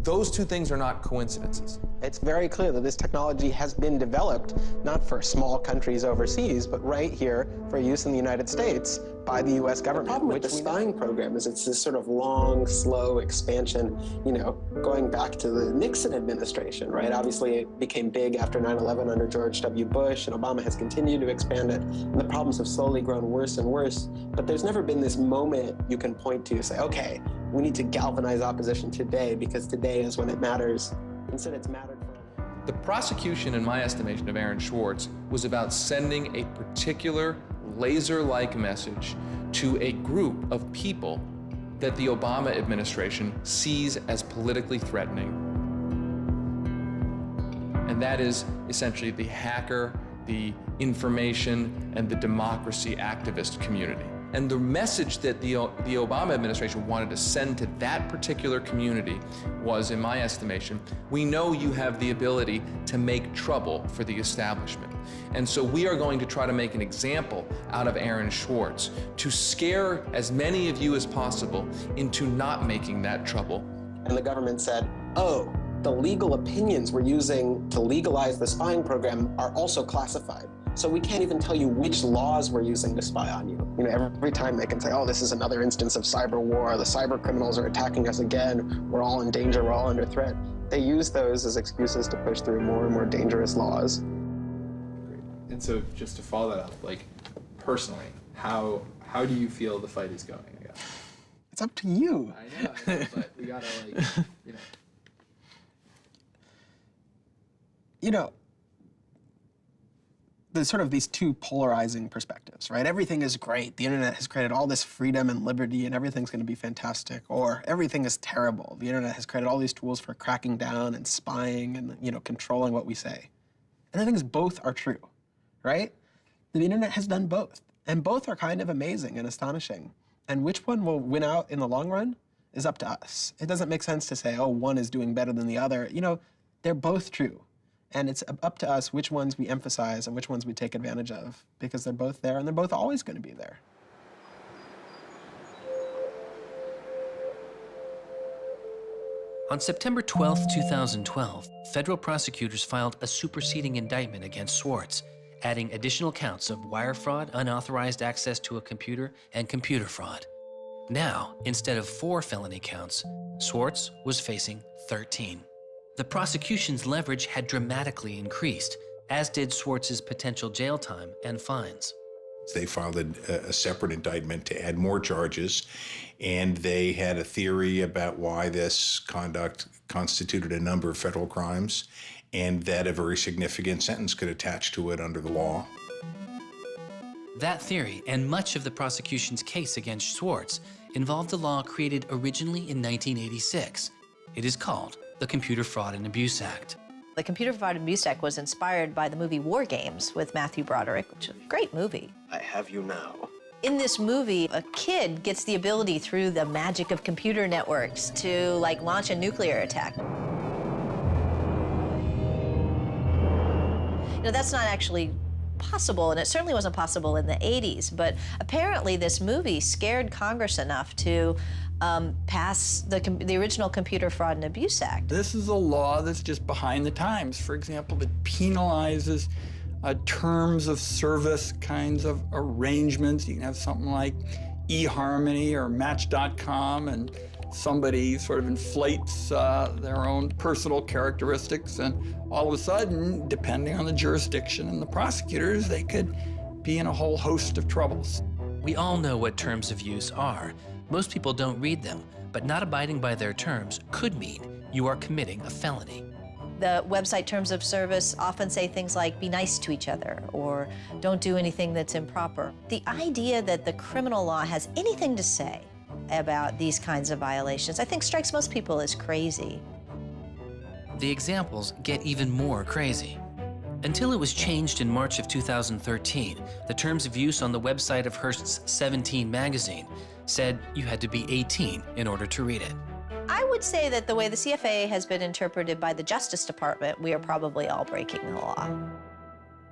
Speaker 13: those two things are not coincidences.
Speaker 12: It's very clear that this technology has been developed not for small countries overseas, but right here for use in the United States by the U.S. government. The problem with the spying program is it's this sort of long, slow expansion, going back to the Nixon administration, right? Obviously, it became big after 9/11 under George W. Bush, and Obama has continued to expand it, and the problems have slowly grown worse and worse. But there's never been this moment you can point to say, okay, we need to galvanize opposition today because today is when it matters. Instead, it's mattered for.
Speaker 13: The prosecution, in my estimation, of Aaron Swartz was about sending a particular laser-like message to a group of people that the Obama administration sees as politically threatening. And that is essentially the hacker, the information, and the democracy activist community. And the message that the Obama administration wanted to send to that particular community was, in my estimation, we know you have the ability to make trouble for the establishment. And so we are going to try to make an example out of Aaron Swartz to scare as many of you as possible into not making that trouble.
Speaker 12: And the government said, oh, the legal opinions we're using to legalize the spying program are also classified. So we can't even tell you which laws we're using to spy on you. Every time they can say, oh, this is another instance of cyber war, the cyber criminals are attacking us again, we're all in danger, we're all under threat. They use those as excuses to push through more and more dangerous laws.
Speaker 18: And so just to follow that up, personally, how do you feel the fight is going, I guess?
Speaker 12: It's up to you.
Speaker 18: I know, but we gotta
Speaker 2: there's sort of these two polarizing perspectives, right? Everything is great. The internet has created all this freedom and liberty and everything's going to be fantastic. Or everything is terrible. The internet has created all these tools for cracking down and spying and, you know, controlling what we say. And I think both are true, right? The internet has done both. And both are kind of amazing and astonishing. And which one will win out in the long run is up to us. It doesn't make sense to say, oh, one is doing better than the other. You know, they're both true. And it's up to us which ones we emphasize and which ones we take advantage of, because they're both there and they're both always going to be there.
Speaker 16: On September 12, 2012, federal prosecutors filed a superseding indictment against Swartz, adding additional counts of wire fraud, unauthorized access to a computer, and computer fraud. Now, instead of 4 felony counts, Swartz was facing 13. The prosecution's leverage had dramatically increased, as did Swartz's potential jail time and fines.
Speaker 4: They filed a separate indictment to add more charges, and they had a theory about why this conduct constituted a number of federal crimes, and that a very significant sentence could attach to it under the law.
Speaker 16: That theory, and much of the prosecution's case against Swartz, involved a law created originally in 1986. It is called the Computer Fraud and Abuse Act.
Speaker 10: The Computer Fraud and Abuse Act was inspired by the movie War Games with Matthew Broderick, which is a great movie.
Speaker 17: I have you now.
Speaker 10: In this movie, a kid gets the ability through the magic of computer networks to, like, launch a nuclear attack. You know, that's not actually possible, and it certainly wasn't possible in the 80s, but apparently this movie scared Congress enough to pass the original Computer Fraud and Abuse Act.
Speaker 26: This is a law that's just behind the times. For example, it penalizes terms of service kinds of arrangements. You can have something like eHarmony or Match.com, and somebody sort of inflates their own personal characteristics, and all of a sudden, depending on the jurisdiction and the prosecutors, they could be in a whole host of troubles.
Speaker 16: We all know what terms of use are. Most people don't read them, but not abiding by their terms could mean you are committing a felony.
Speaker 10: The website terms of service often say things like, be nice to each other, or don't do anything that's improper. The idea that the criminal law has anything to say about these kinds of violations, I think strikes most people as crazy.
Speaker 16: The examples get even more crazy. Until it was changed in March of 2013, the terms of use on the website of Hearst's 17 magazine said you had to be 18 in order to read it.
Speaker 10: I would say that the way the CFA has been interpreted by the Justice Department, we are probably all breaking the law.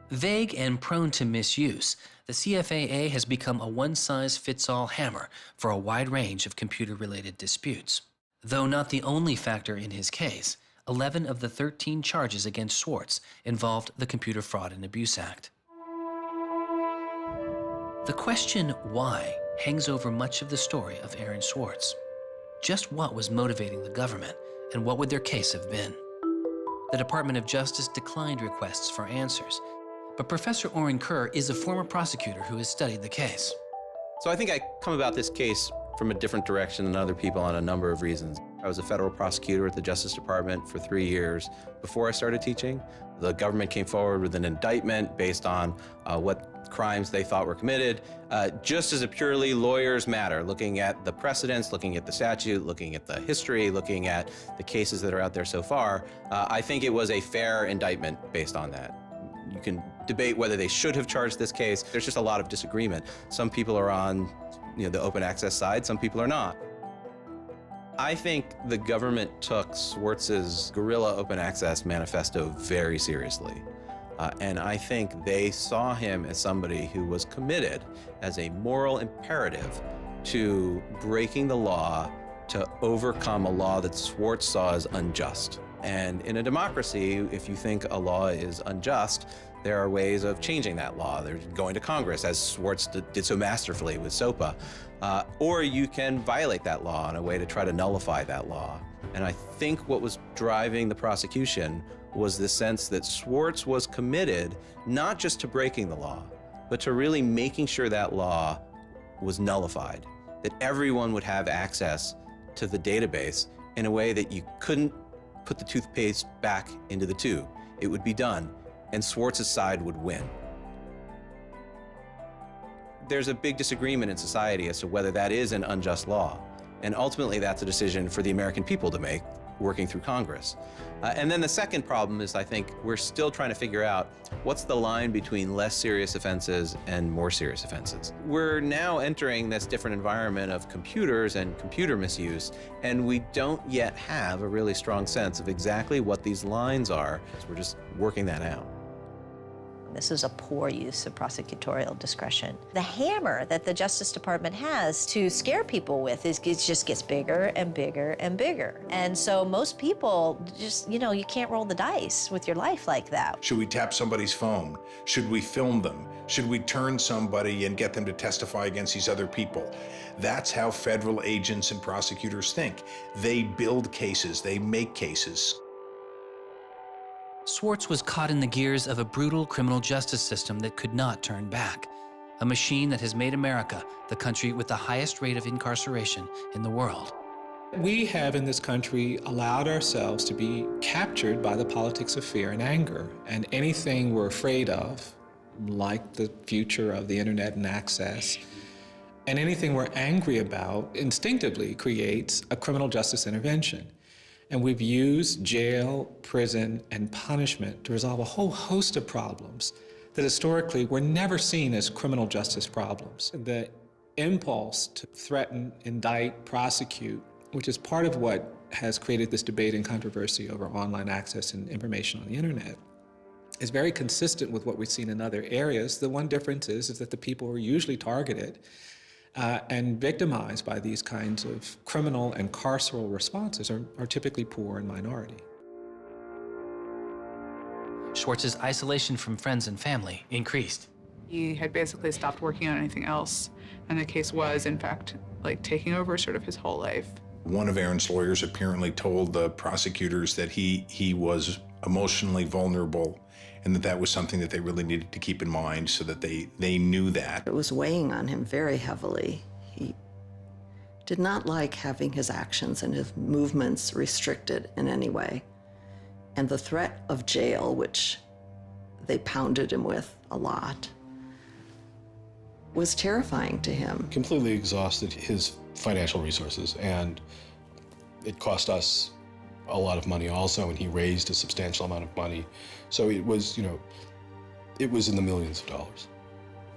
Speaker 16: Vague and prone to misuse, the CFAA has become a one-size-fits-all hammer for a wide range of computer-related disputes. Though not the only factor in his case, 11 of the 13 charges against Swartz involved the Computer Fraud and Abuse Act. The question why hangs over much of the story of Aaron Swartz. Just what was motivating the government, and what would their case have been? The Department of Justice declined requests for answers, but Professor Oren Kerr is a former prosecutor who has studied the case.
Speaker 23: So I think I come about this case from a different direction than other people on a number of reasons. I was a federal prosecutor at the Justice Department for 3 years before I started teaching. The government came forward with an indictment based on what crimes they thought were committed, just as a purely lawyers matter, looking at the precedents, looking at the statute, looking at the history, looking at the cases that are out there so far. I think it was a fair indictment based on that. You can debate whether they should have charged this case. There's just a lot of disagreement. Some people are on the open access side, some people are not. I think the government took Swartz's guerrilla open access manifesto very seriously. And I think they saw him as somebody who was committed as a moral imperative to breaking the law to overcome a law that Swartz saw as unjust. And in a democracy, if you think a law is unjust, there are ways of changing that law. There's going to Congress, as Swartz did so masterfully with SOPA. Or you can violate that law in a way to try to nullify that law. And I think what was driving the prosecution was the sense that Swartz was committed not just to breaking the law, but to really making sure that law was nullified, that everyone would have access to the database in a way that you couldn't put the toothpaste back into the tube. It would be done, and Swartz's side would win. There's a big disagreement in society as to whether that is an unjust law. And ultimately, that's a decision for the American people to make, working through Congress. And then the second problem is, I think, we're still trying to figure out what's the line between less serious offenses and more serious offenses. We're now entering this different environment of computers and computer misuse, and we don't yet have a really strong sense of exactly what these lines are. So we're just working that out.
Speaker 10: This is a poor use of prosecutorial discretion. The hammer that the Justice Department has to scare people with it just gets bigger and bigger and bigger. And so most people just, you can't roll the dice with your life like that.
Speaker 4: Should we tap somebody's phone? Should we film them? Should we turn somebody and get them to testify against these other people? That's how federal agents and prosecutors think. They build cases, they make cases.
Speaker 16: Swartz was caught in the gears of a brutal criminal justice system that could not turn back, a machine that has made America the country with the highest rate of incarceration in the world.
Speaker 3: We have in this country allowed ourselves to be captured by the politics of fear and anger, and anything we're afraid of, like the future of the internet and access, and anything we're angry about instinctively creates a criminal justice intervention. And we've used jail, prison, and punishment to resolve a whole host of problems that historically were never seen as criminal justice problems. The impulse to threaten, indict, prosecute, which is part of what has created this debate and controversy over online access and information on the internet, is very consistent with what we've seen in other areas. The one difference is that the people who are usually targeted and victimized by these kinds of criminal and carceral responses are typically poor and minority.
Speaker 16: Swartz's isolation from friends and family increased.
Speaker 11: He had basically stopped working on anything else, and the case was, in fact, like taking over sort of his whole life.
Speaker 4: One of Aaron's lawyers apparently told the prosecutors that he was emotionally vulnerable, and that was something that they really needed to keep in mind so that they knew that.
Speaker 5: It was weighing on him very heavily. He did not like having his actions and his movements restricted in any way. And the threat of jail, which they pounded him with a lot, was terrifying to him.
Speaker 6: Completely exhausted his financial resources, and it cost us a lot of money also, and he raised a substantial amount of money. So it was, it was in the millions of dollars.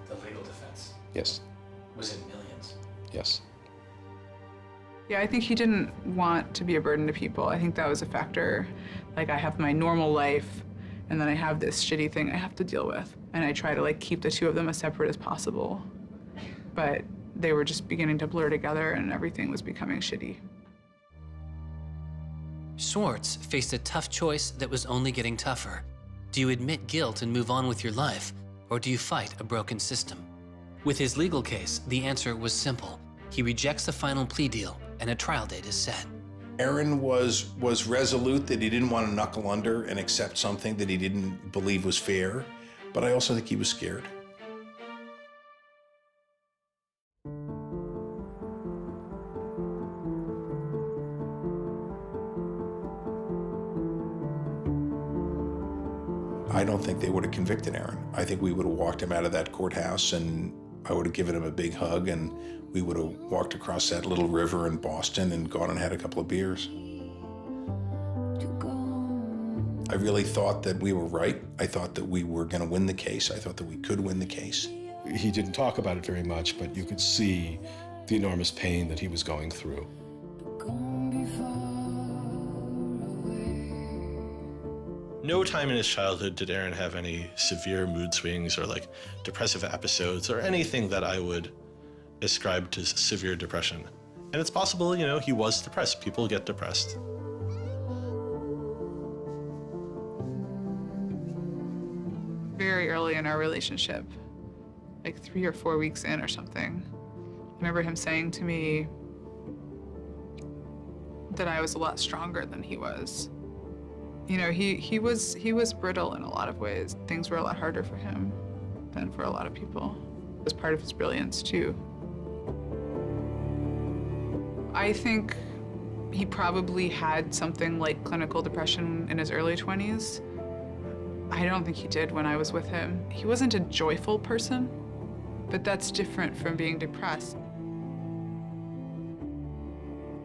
Speaker 16: The legal defense
Speaker 6: Yes,
Speaker 16: was in millions.
Speaker 6: yes.
Speaker 11: Yeah, I think he didn't want to be a burden to people. I think that was a factor. Like, I have my normal life, and then I have this shitty thing I have to deal with. And I try to keep the two of them as separate as possible. But they were just beginning to blur together, and everything was becoming shitty.
Speaker 16: Swartz faced a tough choice that was only getting tougher. Do you admit guilt and move on with your life, or do you fight a broken system? With his legal case, the answer was simple. He rejects the final plea deal, and a trial date is set.
Speaker 4: Aaron was resolute that he didn't want to knuckle under and accept something that he didn't believe was fair, but I also think he was scared. I don't think they would have convicted Aaron. I think we would have walked him out of that courthouse, and I would have given him a big hug, and we would have walked across that little river in Boston and gone and had a couple of beers. I really thought that we were right. I thought that we were going to win the case. I thought that we could win the case.
Speaker 6: He didn't talk about it very much, but you could see the enormous pain that he was going through.
Speaker 22: No time in his childhood did Aaron have any severe mood swings or depressive episodes or anything that I would ascribe to severe depression. And it's possible, he was depressed. People get depressed.
Speaker 11: Very early in our relationship, 3 or 4 weeks in or something, I remember him saying to me that I was a lot stronger than he was. He was brittle in a lot of ways. Things were a lot harder for him than for a lot of people. It was part of his brilliance, too. I think he probably had something like clinical depression in his early 20s. I don't think he did when I was with him. He wasn't a joyful person, But that's different from being depressed.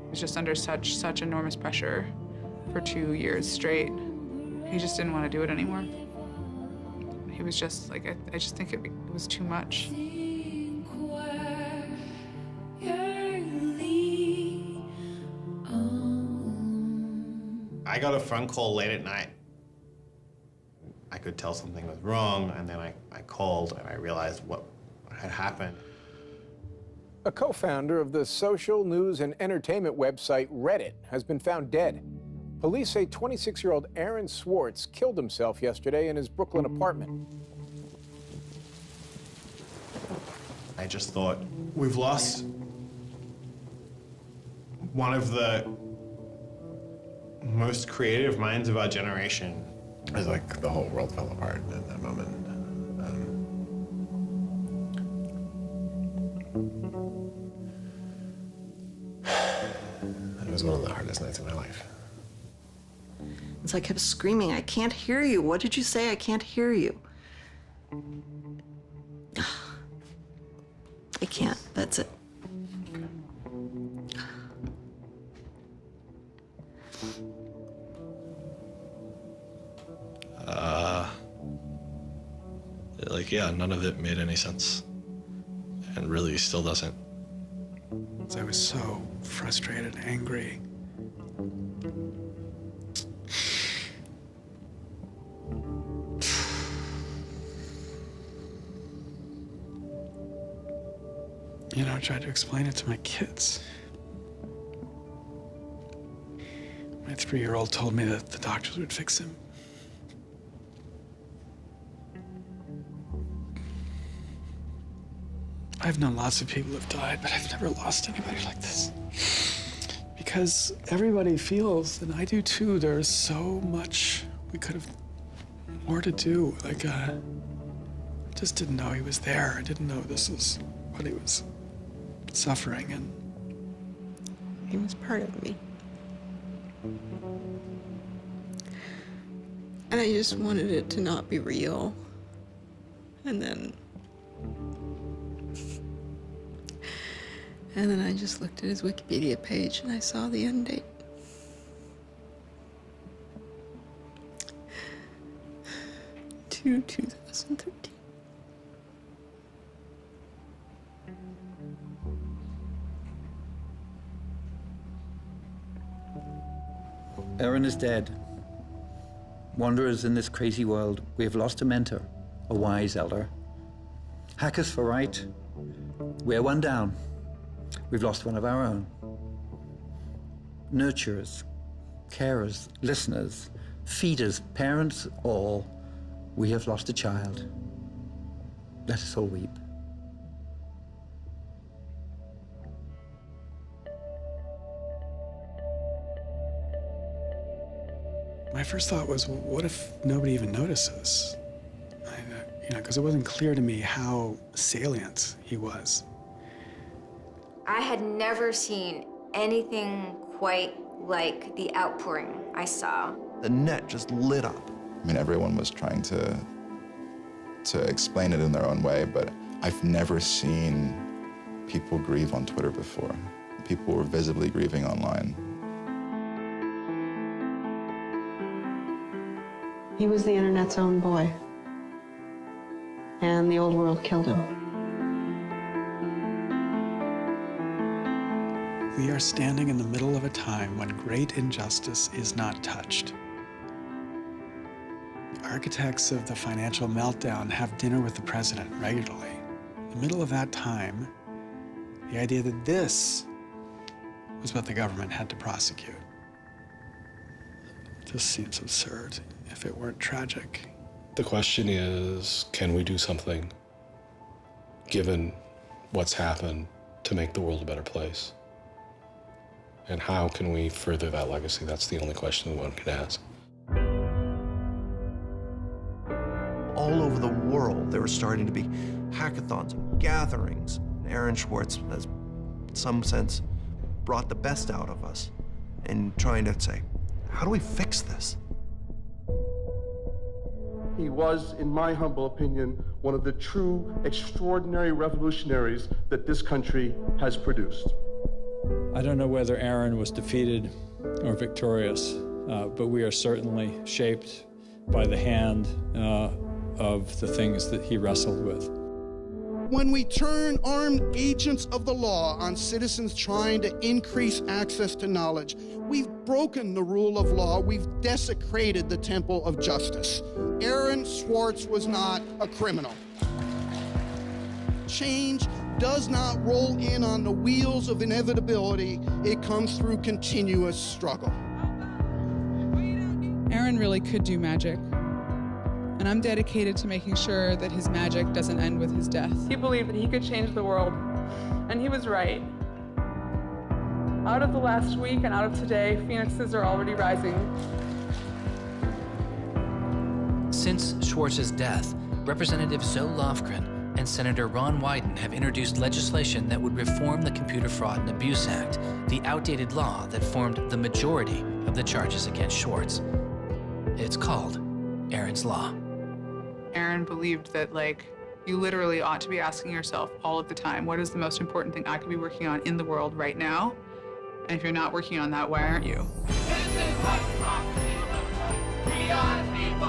Speaker 11: He was just under such enormous pressure for 2 years straight. He just didn't want to do it anymore. He was just like, I just think it was too much.
Speaker 19: I got a phone call late at night. I could tell something was wrong, and then I called and I realized what had happened.
Speaker 7: A co-founder of the social news and entertainment website Reddit has been found dead. Police say 26-year-old Aaron Swartz killed himself yesterday in his Brooklyn apartment.
Speaker 19: I just thought, we've lost one of the most creative minds of our generation.
Speaker 9: It was like the whole world fell apart at that moment. It was one of the hardest nights of my life.
Speaker 5: As I kept screaming, I can't hear you. What did you say? I can't hear you. I can't. That's it.
Speaker 22: Like, yeah, none of it made any sense. And really still doesn't.
Speaker 1: I was so frustrated, angry. You know, I tried to explain it to my kids. My 3-year-old told me that the doctors would fix him. I've known lots of people who've died, but I've never lost anybody like this. Because everybody feels, and I do too, there's so much we could have more to do. Like, I just didn't know he was there. I didn't know this was what he was suffering, and
Speaker 20: he was part of me. And I just wanted it to not be real. And then I just looked at his Wikipedia page and I saw the end date. To 2013.
Speaker 21: Aaron is dead. Wanderers in this crazy world, we have lost a mentor, a wise elder. Hackers for right, we're one down. We've lost one of our own. Nurturers, carers, listeners, feeders, parents, all, we have lost a child. Let us all weep.
Speaker 1: my first thought was, well, what if nobody even notices? You know, because it wasn't clear to me how salient he was.
Speaker 8: I had never seen anything quite like the outpouring I saw.
Speaker 17: The net just lit up.
Speaker 24: I mean, everyone was trying to explain it in their own way, but I've never seen people grieve on Twitter before. People were visibly grieving online.
Speaker 20: He was the internet's own boy. And the old world killed him.
Speaker 1: We are standing in the middle of a time when great injustice is not touched. The architects of the financial meltdown have dinner with the president regularly. In the middle of that time, the idea that this was what the government had to prosecute just seems absurd if it weren't tragic.
Speaker 6: The question is, can we do something, given what's happened, to make the world a better place? And how can we further that legacy? That's the only question one can ask.
Speaker 17: All over the world, there were starting to be hackathons and gatherings. Aaron Swartz has, in some sense, brought the best out of us in trying to say, how do we fix this?
Speaker 12: he was, in my humble opinion, one of the true extraordinary revolutionaries that this country has produced.
Speaker 13: I don't know whether Aaron was defeated or victorious, but we are certainly shaped by the hand of the things that he wrestled with.
Speaker 14: When we turn armed agents of the law on citizens trying to increase access to knowledge, we've broken the rule of law, we've desecrated the temple of justice. Aaron Swartz was not a criminal. Change does not roll in on the wheels of inevitability, it comes through continuous struggle.
Speaker 15: Aaron really could do magic. And I'm dedicated to making sure that his magic doesn't end with his death.
Speaker 18: He believed that he could change the world, and he was right. Out of the last week and out of today, phoenixes are already rising.
Speaker 16: Since Swartz's death, Representative Zoe Lofgren and Senator Ron Wyden have introduced legislation that would reform the Computer Fraud and Abuse Act, the outdated law that formed the majority of the charges against Swartz. It's called Aaron's Law.
Speaker 11: Aaron believed that, like, you literally ought to be asking yourself all of the time, what is the most important thing I could be working on in the world right now? And if you're not working on that, why aren't you?
Speaker 25: This is what we are the people.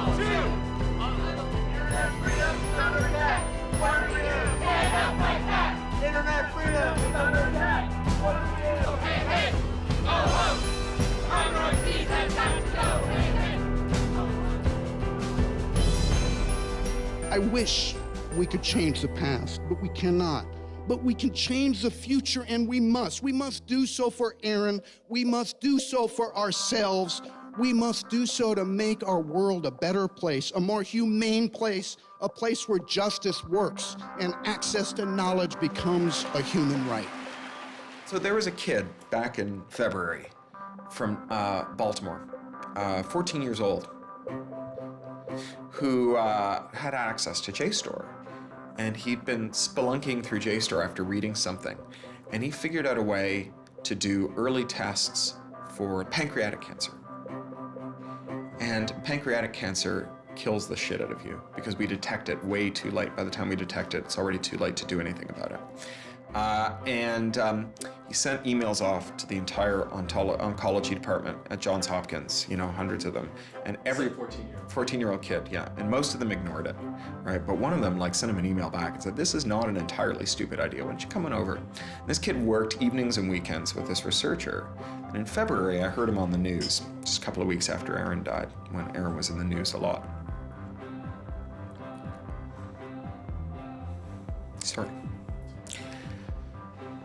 Speaker 25: Internet freedom is under attack. What do we do? Stand up like that. Internet freedom is under attack. What do we do? Hey, hey, go home. Our Northeast has got to go. Hey, hey.
Speaker 14: I wish we could change the past, but we cannot. But we can change the future, and we must. We must do so for Aaron. We must do so for ourselves. We must do so to make our world a better place, a more humane place, a place where justice works and access to knowledge becomes a human right.
Speaker 27: So there was a kid back in February from Baltimore, 14 years old, who had access to JSTOR. And he'd been spelunking through JSTOR after reading something. And he figured out a way to do early tests for pancreatic cancer. And pancreatic cancer kills the shit out of you because we detect it way too late. By the time we detect it, it's already too late to do anything about it. He sent emails off to the entire oncology department at Johns Hopkins, you know, hundreds of them. And every 14-year-old kid, yeah, and most of them ignored it, right? But one of them sent him an email back and said, this is not an entirely stupid idea, why don't you come on over? And this kid worked evenings and weekends with this researcher. And in February, I heard him on the news, just a couple of weeks after Aaron died, when Aaron was in the news a lot. Sorry.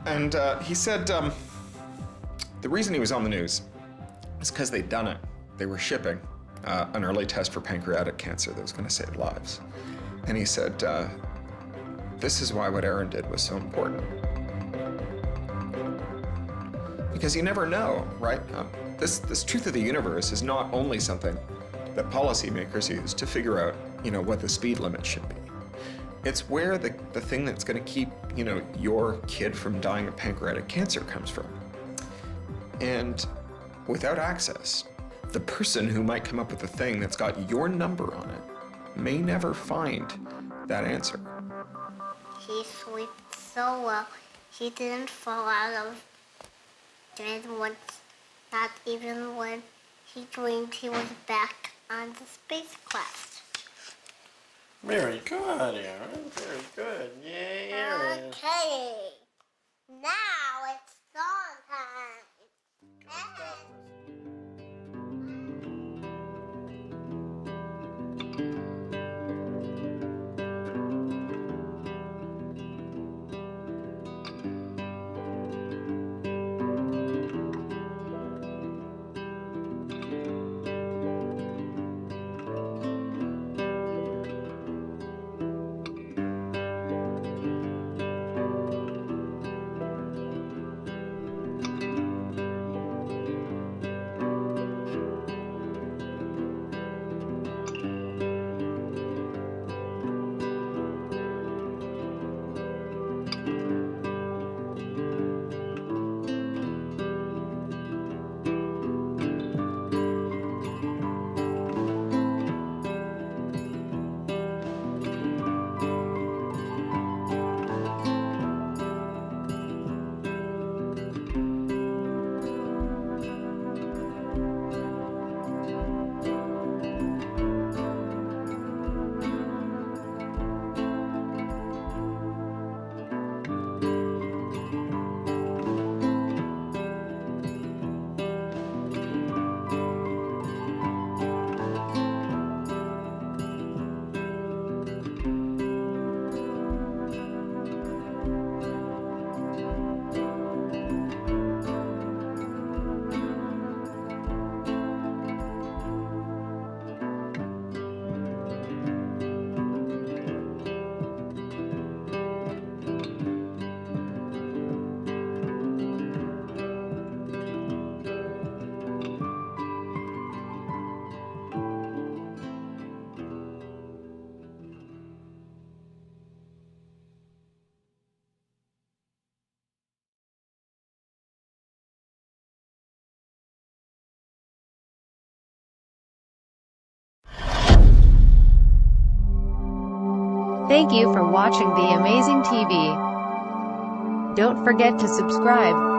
Speaker 27: And he said the reason he was on the news is because they'd done it. They were shipping an early test for pancreatic cancer that was going to save lives. And he said, this is why what Aaron did was so important. Because you never know, right? This truth of the universe is not only something that policymakers use to figure out, you know, what the speed limit should be. It's where the thing that's going to keep, you know, your kid from dying of pancreatic cancer comes from. And without access, the person who might come up with the thing that's got your number on it may never find that answer.
Speaker 28: He slept so well, he didn't fall out of bed once, not even when he dreamed he was back on the spacecraft.
Speaker 9: Very good, Aaron. Very good. Yay, Aaron.
Speaker 28: Okay. Now it's song time.
Speaker 2: Thank you for watching The Amazing TV. Don't forget to subscribe.